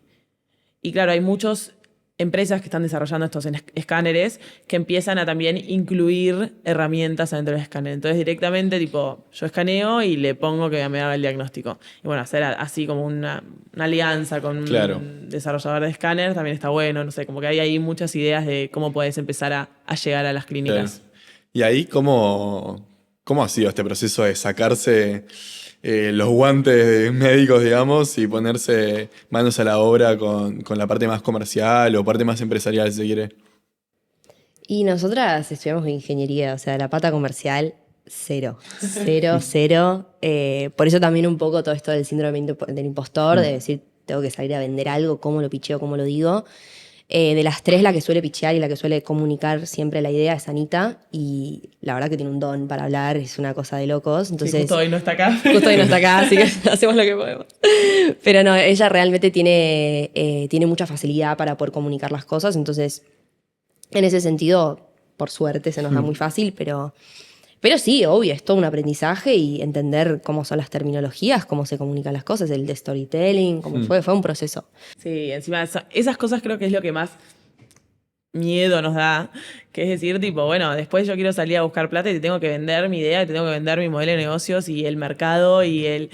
claro, hay muchas empresas que están desarrollando estos escáneres que empiezan a también incluir herramientas adentro del escáner. Entonces directamente, tipo, yo escaneo y le pongo que me haga el diagnóstico. Y bueno, hacer así como una alianza con Claro. un desarrollador de escáner también está bueno. No sé, como que hay ahí muchas ideas de cómo puedes empezar a llegar a las clínicas. Claro. Y ahí, ¿cómo ha sido este proceso de sacarse los guantes de médicos, digamos, y ponerse manos a la obra con la parte más comercial o parte más empresarial, si se quiere? Y nosotras estudiamos ingeniería, o sea, la pata comercial, cero. Cero, cero. Por eso también un poco todo esto del síndrome del impostor, de decir, tengo que salir a vender algo, cómo lo picheo, cómo lo digo. De las tres, la que suele pichear y la que suele comunicar siempre la idea es Anita, y la verdad que tiene un don para hablar, es una cosa de locos. Entonces, Sí, justo hoy no está acá. Justo hoy no está acá, así que hacemos lo que podemos. Pero no, ella realmente tiene mucha facilidad para poder comunicar las cosas, entonces, en ese sentido, por suerte se nos da muy fácil, pero sí, obvio, es todo un aprendizaje y entender cómo son las terminologías, cómo se comunican las cosas, el de storytelling, cómo fue un proceso. Sí, encima esas cosas creo que es lo que más miedo nos da, que es decir, tipo, bueno, después yo quiero salir a buscar plata y te tengo que vender mi idea, y te tengo que vender mi modelo de negocios y el mercado y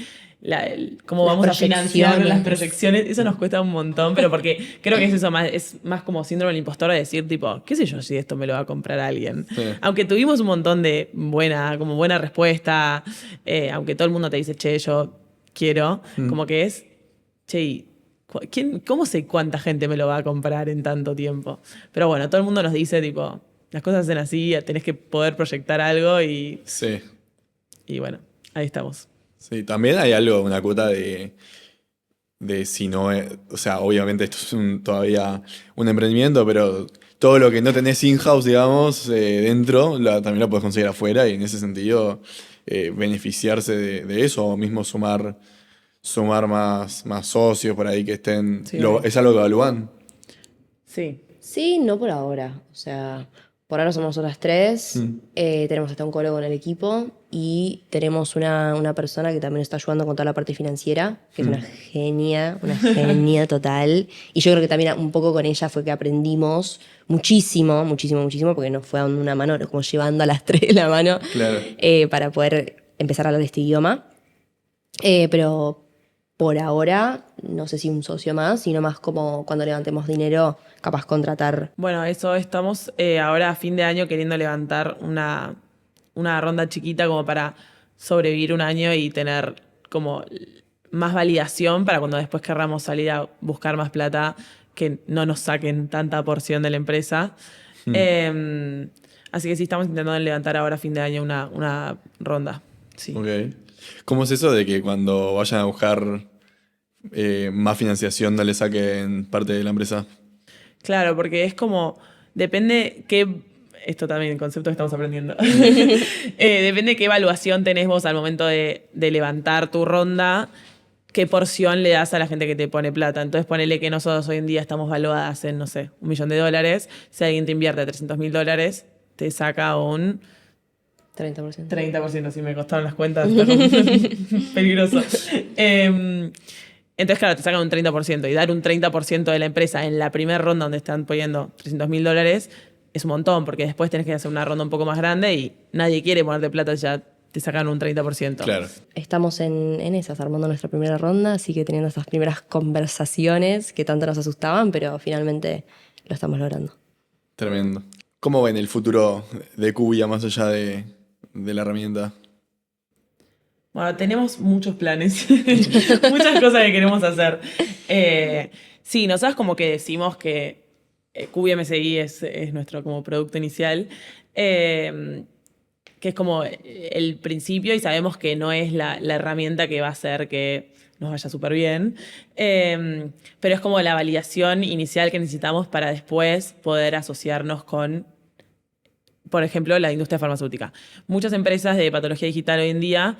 cómo Las vamos a financiar proyecciones. las proyecciones. Eso nos cuesta un montón, pero porque creo que es eso, es más como síndrome del impostor, de decir, tipo, qué sé yo si esto me lo va a comprar alguien. Sí. Aunque tuvimos un montón de buena respuesta, aunque todo el mundo te dice, che, yo quiero, como que es, che, ¿cómo sé cuánta gente me lo va a comprar en tanto tiempo? Pero bueno, todo el mundo nos dice, tipo, las cosas hacen así, tenés que poder proyectar algo Sí. y bueno, ahí estamos. Sí, también hay algo, una cuota de si no es, o sea, obviamente esto es todavía un emprendimiento, pero todo lo que no tenés in-house, digamos, dentro, también lo puedes conseguir afuera y en ese sentido beneficiarse de eso o mismo sumar más socios por ahí que estén. Sí, ¿Es algo que evalúan? Sí. Sí, no por ahora. O sea, por ahora somos nosotras tres. Tenemos hasta un cólogo en el equipo y tenemos una persona que también está ayudando con toda la parte financiera, que es una genia total. Y yo creo que también un poco con ella fue que aprendimos muchísimo, porque nos fue dando una mano, como llevando a las tres la mano, Claro. para poder empezar a hablar este idioma. Pero por ahora, no sé si un socio más, sino más como cuando levantemos dinero, capaz contratar. Bueno, eso estamos ahora a fin de año queriendo levantar una ronda chiquita como para sobrevivir un año y tener como más validación para cuando después querramos salir a buscar más plata, que no nos saquen tanta porción de la empresa. Así que sí, estamos intentando levantar ahora a fin de año una ronda. Sí. Ok. ¿Cómo es eso de que cuando vayan a buscar más financiación no le saquen parte de la empresa? Claro, porque es como, depende qué, esto también, el concepto que estamos aprendiendo, depende qué evaluación tenés vos al momento de levantar tu ronda, qué porción le das a la gente que te pone plata. Entonces ponele que nosotros hoy en día estamos valuadas en, no sé, $1 millón. Si alguien te invierte $300.000, te saca un 30%. 30%, si me costaron las cuentas, está peligroso. Entonces, claro, te sacan un 30%, y dar un 30% de la empresa en la primera ronda donde están poniendo $300.000 es un montón, porque después tenés que hacer una ronda un poco más grande y nadie quiere ponerte plata, ya te sacan un 30%. Claro. Estamos en esas, armando nuestra primera ronda, así que teniendo esas primeras conversaciones que tanto nos asustaban, pero finalmente lo estamos logrando. Tremendo. ¿Cómo ven el futuro de Kubia más allá de la herramienta? Bueno, tenemos muchos planes, muchas cosas que queremos hacer. Sí, nosotros como que decimos que QBMSI es nuestro como producto inicial, que es como el principio y sabemos que no es la herramienta que va a hacer que nos vaya súper bien, pero es como la validación inicial que necesitamos para después poder asociarnos con, por ejemplo, la industria farmacéutica. Muchas empresas de patología digital hoy en día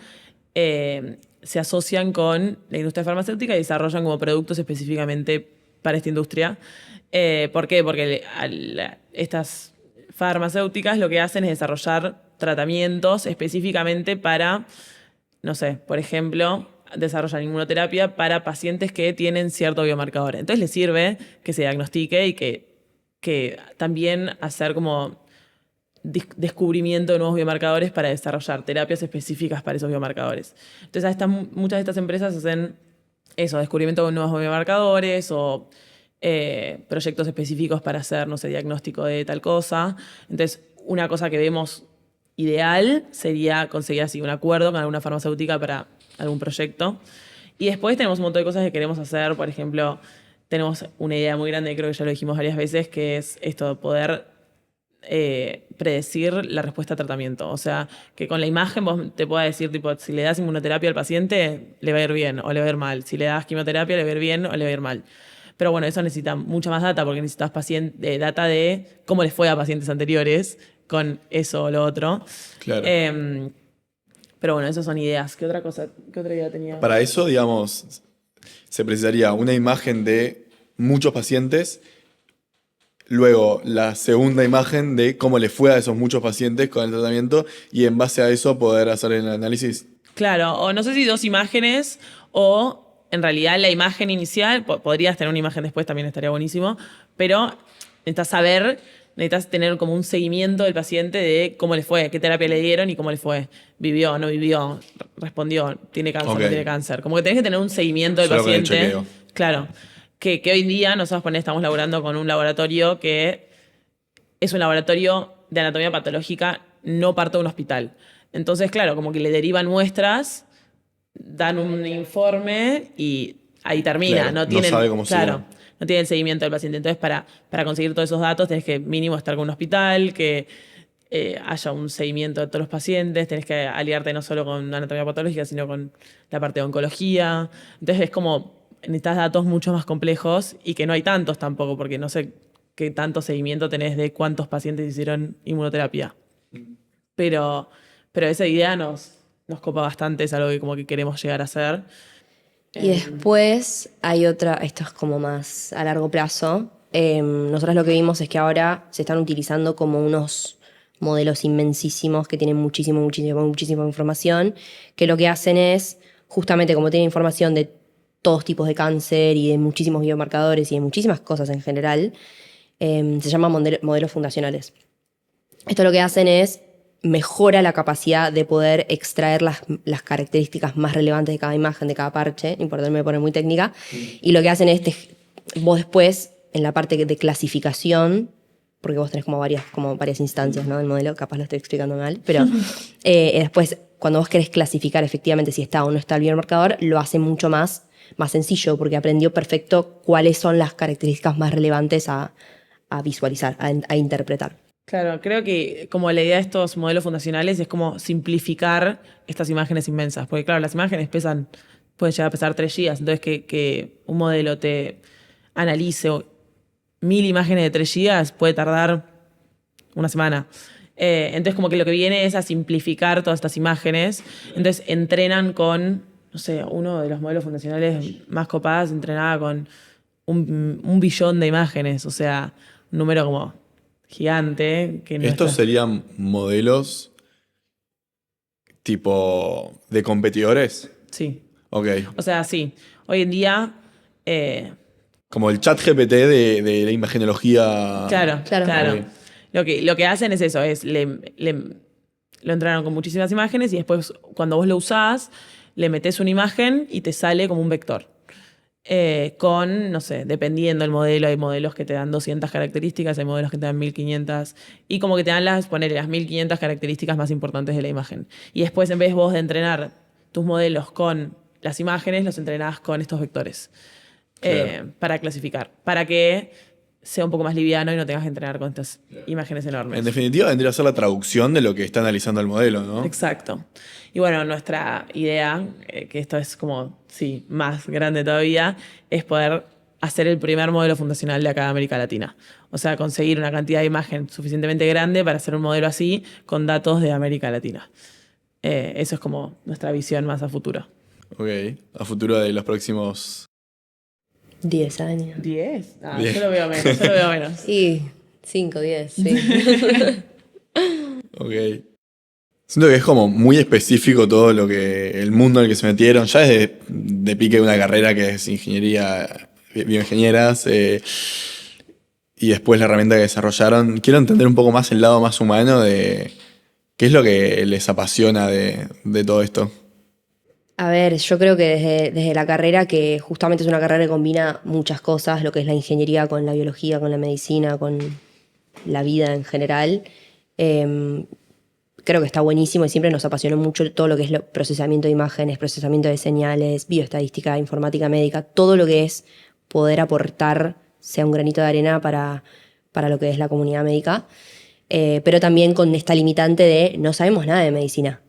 se asocian con la industria farmacéutica y desarrollan como productos específicamente para esta industria. ¿Por qué? Porque estas farmacéuticas lo que hacen es desarrollar tratamientos específicamente para, no sé, por ejemplo, desarrollan inmunoterapia para pacientes que tienen cierto biomarcador. Entonces les sirve que se diagnostique y que también hacer como descubrimiento de nuevos biomarcadores para desarrollar terapias específicas para esos biomarcadores. Entonces, muchas de estas empresas hacen eso, descubrimiento de nuevos biomarcadores o proyectos específicos para hacer, no sé, diagnóstico de tal cosa. Entonces, una cosa que vemos ideal sería conseguir así un acuerdo con alguna farmacéutica para algún proyecto. Y después tenemos un montón de cosas que queremos hacer. Por ejemplo, tenemos una idea muy grande, creo que ya lo dijimos varias veces, que es esto de poder predecir la respuesta a tratamiento. O sea, que con la imagen vos te pueda decir, tipo, si le das inmunoterapia al paciente, le va a ir bien o le va a ir mal. Si le das quimioterapia, le va a ir bien o le va a ir mal. Pero bueno, eso necesita mucha más data porque necesitas data de cómo les fue a pacientes anteriores con eso o lo otro. Claro. Pero bueno, esas son ideas. ¿Qué otra idea tenía? Para eso, digamos, se precisaría una imagen de muchos pacientes. Luego, la segunda imagen de cómo le fue a esos muchos pacientes con el tratamiento y en base a eso poder hacer el análisis. Claro, o no sé si 2 imágenes o en realidad la imagen inicial, podrías tener una imagen después, también estaría buenísimo, pero necesitas tener como un seguimiento del paciente de cómo le fue, qué terapia le dieron y cómo le fue. ¿Vivió, no vivió? ¿Respondió? ¿Tiene cáncer, no tiene cáncer? Como que tenés que tener un seguimiento del paciente. Claro. Que hoy en día nosotros estamos laburando con un laboratorio que es un laboratorio de anatomía patológica, no parte de un hospital. Entonces, claro, como que le derivan muestras, dan un informe y ahí termina. Claro, no sabe cómo claro, sigue. no tiene el seguimiento del paciente. Entonces, para conseguir todos esos datos tenés que mínimo estar con un hospital, que haya un seguimiento de todos los pacientes, tenés que aliarte no solo con anatomía patológica, sino con la parte de oncología. Entonces es como necesitas datos mucho más complejos y que no hay tantos tampoco, porque no sé qué tanto seguimiento tenés de cuántos pacientes hicieron inmunoterapia. Pero esa idea nos copa bastante, es algo que como que queremos llegar a hacer. Y después hay otra, esto es como más a largo plazo. Nosotros lo que vimos es que ahora se están utilizando como unos modelos inmensísimos que tienen muchísima información, que lo que hacen es, justamente como tienen información de todos tipos de cáncer y de muchísimos biomarcadores y de muchísimas cosas en general, se llaman modelos fundacionales. Esto lo que hacen es mejora la capacidad de poder extraer las características más relevantes de cada imagen, de cada parche, no importa, me poner muy técnica, y lo que hacen es, vos después, en la parte de clasificación, porque vos tenés como varias instancias, ¿no? del modelo, capaz lo estoy explicando mal, pero después, cuando vos querés clasificar efectivamente si está o no está el biomarcador, lo hace mucho más sencillo, porque aprendió perfecto cuáles son las características más relevantes a visualizar, a interpretar. Claro, creo que como la idea de estos modelos fundacionales es como simplificar estas imágenes inmensas, porque claro, las imágenes pueden llegar a pesar 3 gigas, entonces que un modelo te analice 1000 imágenes de 3 gigas puede tardar una semana. Entonces como que lo que viene es a simplificar todas estas imágenes, entonces entrenan con, no sé, uno de los modelos fundacionales más copados entrenaba con un billón de imágenes, o sea, un número como gigante. Que no ¿Estos serían modelos tipo de competidores? Sí. Ok. O sea, sí. Hoy en día... Como el chat GPT de la imagenología. Claro. Ok. Lo que hacen es eso, lo entrenaron con muchísimas imágenes y después cuando vos lo usás, le metés una imagen y te sale como un vector. Con, no sé, dependiendo del modelo, hay modelos que te dan 200 características, hay modelos que te dan 1500, y como que te dan las 1500 características más importantes de la imagen. Y después, en vez vos de entrenar tus modelos con las imágenes, los entrenás con estos vectores. Claro. Para clasificar, para que sea un poco más liviano y no tengas que entrenar con estas imágenes enormes. En definitiva, vendría a ser la traducción de lo que está analizando el modelo, ¿no? Exacto. Y bueno, nuestra idea, que esto es como, sí, más grande todavía, es poder hacer el primer modelo fundacional de acá de América Latina. O sea, conseguir una cantidad de imagen suficientemente grande para hacer un modelo así con datos de América Latina. Eso es como nuestra visión más a futuro. Ok, a futuro de los próximos... 10 años. ¿10? Ah, 10. yo lo veo menos. Y 5, 10, sí. Ok. Siento que es como muy específico todo lo que el mundo en el que se metieron, ya desde de pique de una carrera que es ingeniería, bioingenieras, y después la herramienta que desarrollaron. Quiero entender un poco más el lado más humano de qué es lo que les apasiona de todo esto. A ver, yo creo que desde la carrera, que justamente es una carrera que combina muchas cosas, lo que es la ingeniería con la biología, con la medicina, con la vida en general, creo que está buenísimo y siempre nos apasionó mucho todo lo que es el procesamiento de imágenes, procesamiento de señales, bioestadística, informática médica, todo lo que es poder aportar, sea un granito de arena para lo que es la comunidad médica, pero también con esta limitante de no sabemos nada de medicina,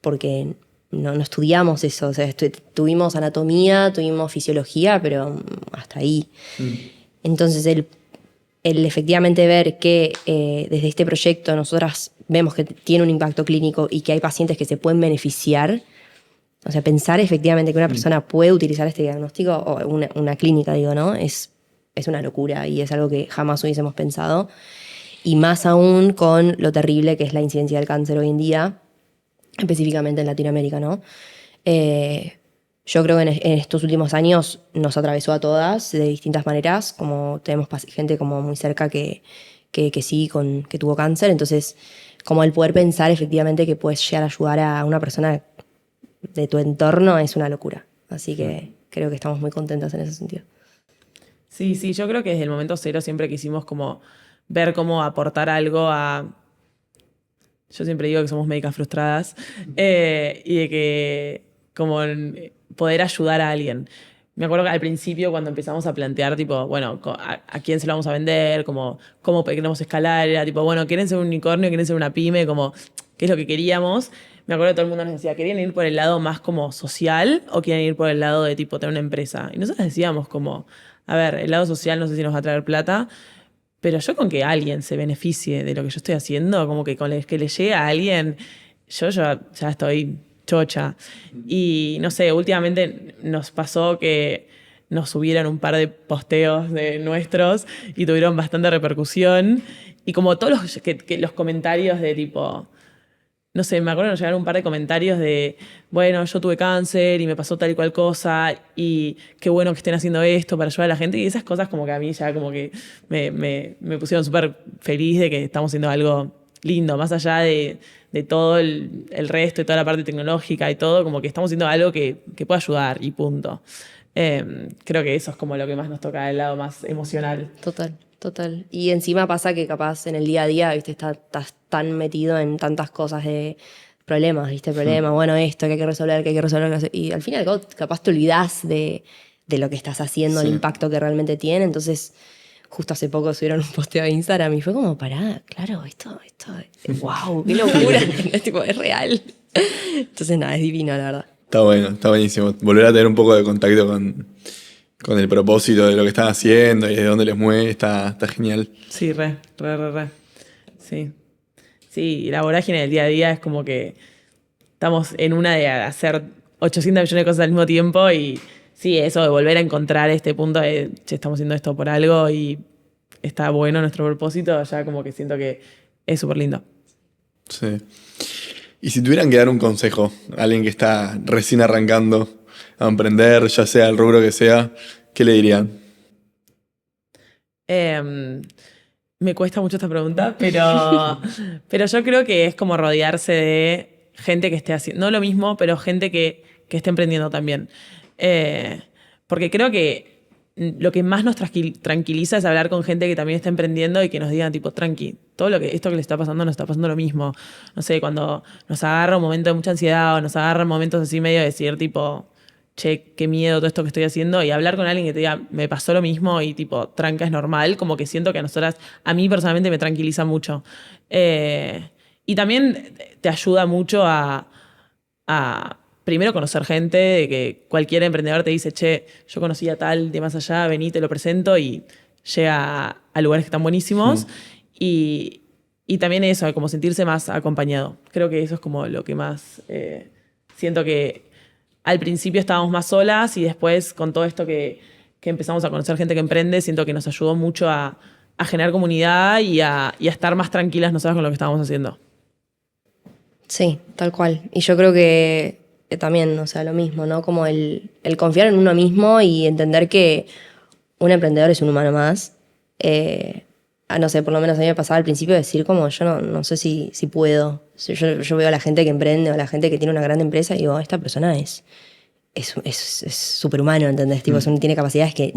porque no estudiamos eso, o sea, tuvimos anatomía, tuvimos fisiología, pero hasta ahí. Entonces el efectivamente ver que desde este proyecto nosotras vemos que tiene un impacto clínico y que hay pacientes que se pueden beneficiar, o sea, pensar efectivamente que una persona puede utilizar este diagnóstico, o una clínica, digo, ¿no? Es una locura y es algo que jamás hubiésemos pensado. Y más aún con lo terrible que es la incidencia del cáncer hoy en día, específicamente en Latinoamérica, ¿no? Yo creo que en estos últimos años nos atravesó a todas de distintas maneras, como tenemos gente como muy cerca que sí, que tuvo cáncer, entonces como el poder pensar efectivamente que puedes llegar a ayudar a una persona de tu entorno es una locura. Así que creo que estamos muy contentas en ese sentido. Sí, yo creo que desde el momento cero siempre quisimos como ver cómo aportar algo a... Yo siempre digo que somos médicas frustradas y de que como poder ayudar a alguien. Me acuerdo que al principio cuando empezamos a plantear, tipo, bueno, a quién se lo vamos a vender, como, cómo queremos escalar, era tipo, bueno, ¿quieren ser un unicornio, quieren ser una pyme? Como, ¿qué es lo que queríamos? Me acuerdo que todo el mundo nos decía, ¿querían ir por el lado más como social o quieren ir por el lado de tipo tener una empresa? Y nosotros decíamos como, a ver, el lado social no sé si nos va a traer plata, pero yo con que alguien se beneficie de lo que yo estoy haciendo, como que con que le llegue a alguien, yo ya estoy chocha. Y no sé, últimamente nos pasó que nos subieron un par de posteos de nuestros y tuvieron bastante repercusión. Y como todos los comentarios de tipo... No sé, me acuerdo que nos llegaron un par de comentarios de, bueno, yo tuve cáncer y me pasó tal y cual cosa y qué bueno que estén haciendo esto para ayudar a la gente. Y esas cosas como que a mí ya como que me pusieron súper feliz de que estamos haciendo algo lindo, más allá de todo el resto y toda la parte tecnológica y todo, como que estamos haciendo algo que pueda ayudar y punto. Creo que eso es como lo que más nos toca del lado más emocional. Total. Y encima pasa que capaz en el día a día, viste, estás tan metido en tantas cosas de problemas, viste, problemas, bueno, esto que hay que resolver, y al final capaz te olvidás de lo que estás haciendo, el impacto que realmente tiene. Entonces, justo hace poco subieron un posteo de Instagram y fue como, pará, claro, esto, wow, qué locura, tipo, es real. Entonces, nada, es divino, la verdad. Está bueno, está buenísimo. Volver a tener un poco de contacto con el propósito de lo que están haciendo y de dónde les mueve, está genial. Sí, re. Sí. Sí, la vorágine del día a día es como que estamos en una de hacer 800 millones de cosas al mismo tiempo y sí, eso de volver a encontrar este punto de, che, estamos haciendo esto por algo y está bueno nuestro propósito, ya como que siento que es súper lindo. Sí. Y si tuvieran que dar un consejo a alguien que está recién arrancando a emprender, ya sea el rubro que sea, ¿qué le dirían? Me cuesta mucho esta pregunta, pero yo creo que es como rodearse de gente que esté haciendo, no lo mismo, pero gente que esté emprendiendo también. Porque creo que lo que más nos tranquiliza es hablar con gente que también está emprendiendo y que nos digan tipo, tranqui, esto que le está pasando nos está pasando lo mismo. No sé, cuando nos agarra un momento de mucha ansiedad o nos agarra momentos así medio de decir tipo, che, qué miedo todo esto que estoy haciendo, y hablar con alguien que te diga, me pasó lo mismo y tipo, tranca, es normal, como que siento que a mí personalmente me tranquiliza mucho. Y también te ayuda mucho a primero conocer gente, de que cualquier emprendedor te dice, che, yo conocí a tal de más allá, vení, te lo presento, y llega a lugares que están buenísimos. Y también eso, como sentirse más acompañado. Creo que eso es como lo que más siento que al principio estábamos más solas y después con todo esto que empezamos a conocer gente que emprende, siento que nos ayudó mucho a generar comunidad y a estar más tranquilas nosotras con lo que estábamos haciendo. Sí, tal cual. Y yo creo que también, o sea, lo mismo, ¿no? Como el confiar en uno mismo y entender que un emprendedor es un humano más. No sé, por lo menos a mí me pasaba al principio decir como yo no sé si puedo. Yo veo a la gente que emprende o a la gente que tiene una gran empresa y digo, esta persona es superhumano, ¿entendés? Tipo, tiene capacidades que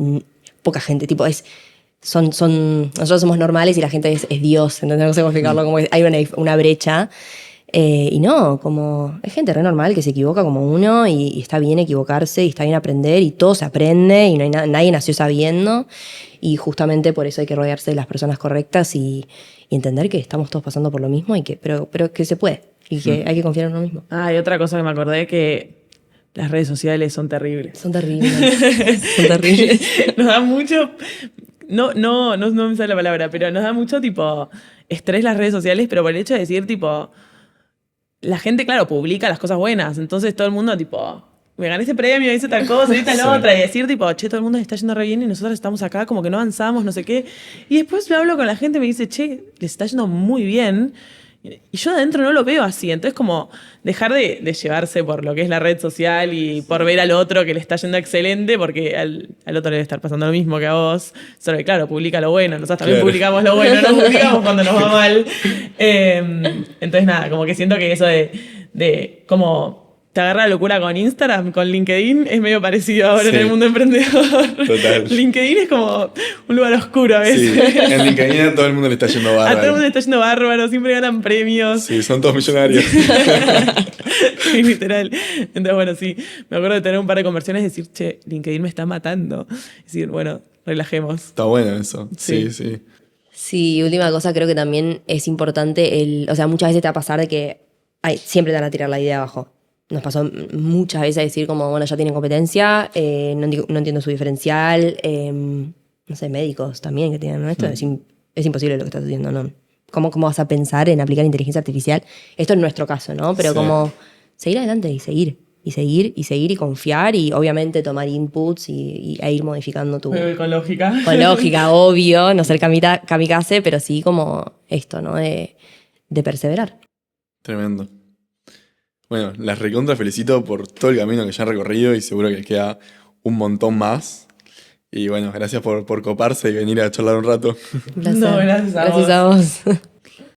poca gente, tipo, nosotros somos normales y la gente es Dios, ¿entendés? No sé cómo explicarlo, como que hay una brecha. Y no, como es gente re normal que se equivoca como uno y está bien equivocarse y está bien aprender y todo se aprende y no hay nadie nació sabiendo, y justamente por eso hay que rodearse de las personas correctas y entender que estamos todos pasando por lo mismo y pero que se puede y que hay que confiar en uno mismo. Y otra cosa que me acordé, que las redes sociales son terribles. Son terribles. Son terribles. Nos da mucho... No me sale la palabra, pero nos da mucho tipo estrés las redes sociales, pero por el hecho de decir tipo... La gente, claro, publica las cosas buenas, entonces todo el mundo tipo, me gané ese premio, hice tal cosa, hice tal otra, y decir tipo, che, todo el mundo le está yendo re bien y nosotros estamos acá como que no avanzamos, no sé qué. Y después me hablo con la gente y me dice, che, les está yendo muy bien. Y yo de adentro no lo veo así. Entonces como dejar de llevarse por lo que es la red social y por ver al otro que le está yendo excelente, porque al otro le debe estar pasando lo mismo que a vos. Solo que claro, publica lo bueno. Nosotros también publicamos lo bueno, no publicamos cuando nos va mal. Entonces nada, como que siento que eso de como te agarra la locura con Instagram, con LinkedIn, es medio parecido ahora en el mundo emprendedor. Total. LinkedIn es como un lugar oscuro a veces. Sí, en LinkedIn a todo el mundo le está yendo bárbaro. A todo el mundo le está yendo bárbaro, siempre ganan premios. Sí, son todos millonarios. Sí, literal. Entonces, bueno, sí, me acuerdo de tener un par de conversiones y decir, che, LinkedIn me está matando. Es decir, bueno, relajemos. Está bueno eso. Sí, Sí. sí. Sí, última cosa, creo que también es importante o sea, muchas veces te va a pasar de que siempre te van a tirar la idea abajo. Nos pasó muchas veces decir como, bueno, ya tienen competencia, no entiendo su diferencial, no sé, médicos también que tienen, ¿no? Esto es imposible lo que estás haciendo, ¿no? ¿Cómo vas a pensar en aplicar inteligencia artificial? Esto es nuestro caso, ¿no? Pero como seguir adelante y seguir y confiar y obviamente tomar inputs e ir modificando tu... Con lógica. Con lógica, obvio, no ser kamikaze, pero sí como esto, ¿no? De perseverar. Tremendo. Bueno, las recontra felicito por todo el camino que ya han recorrido y seguro que les queda un montón más. Y bueno, gracias por coparse y venir a charlar un rato. Un placer. No, gracias a vos. Gracias a vos.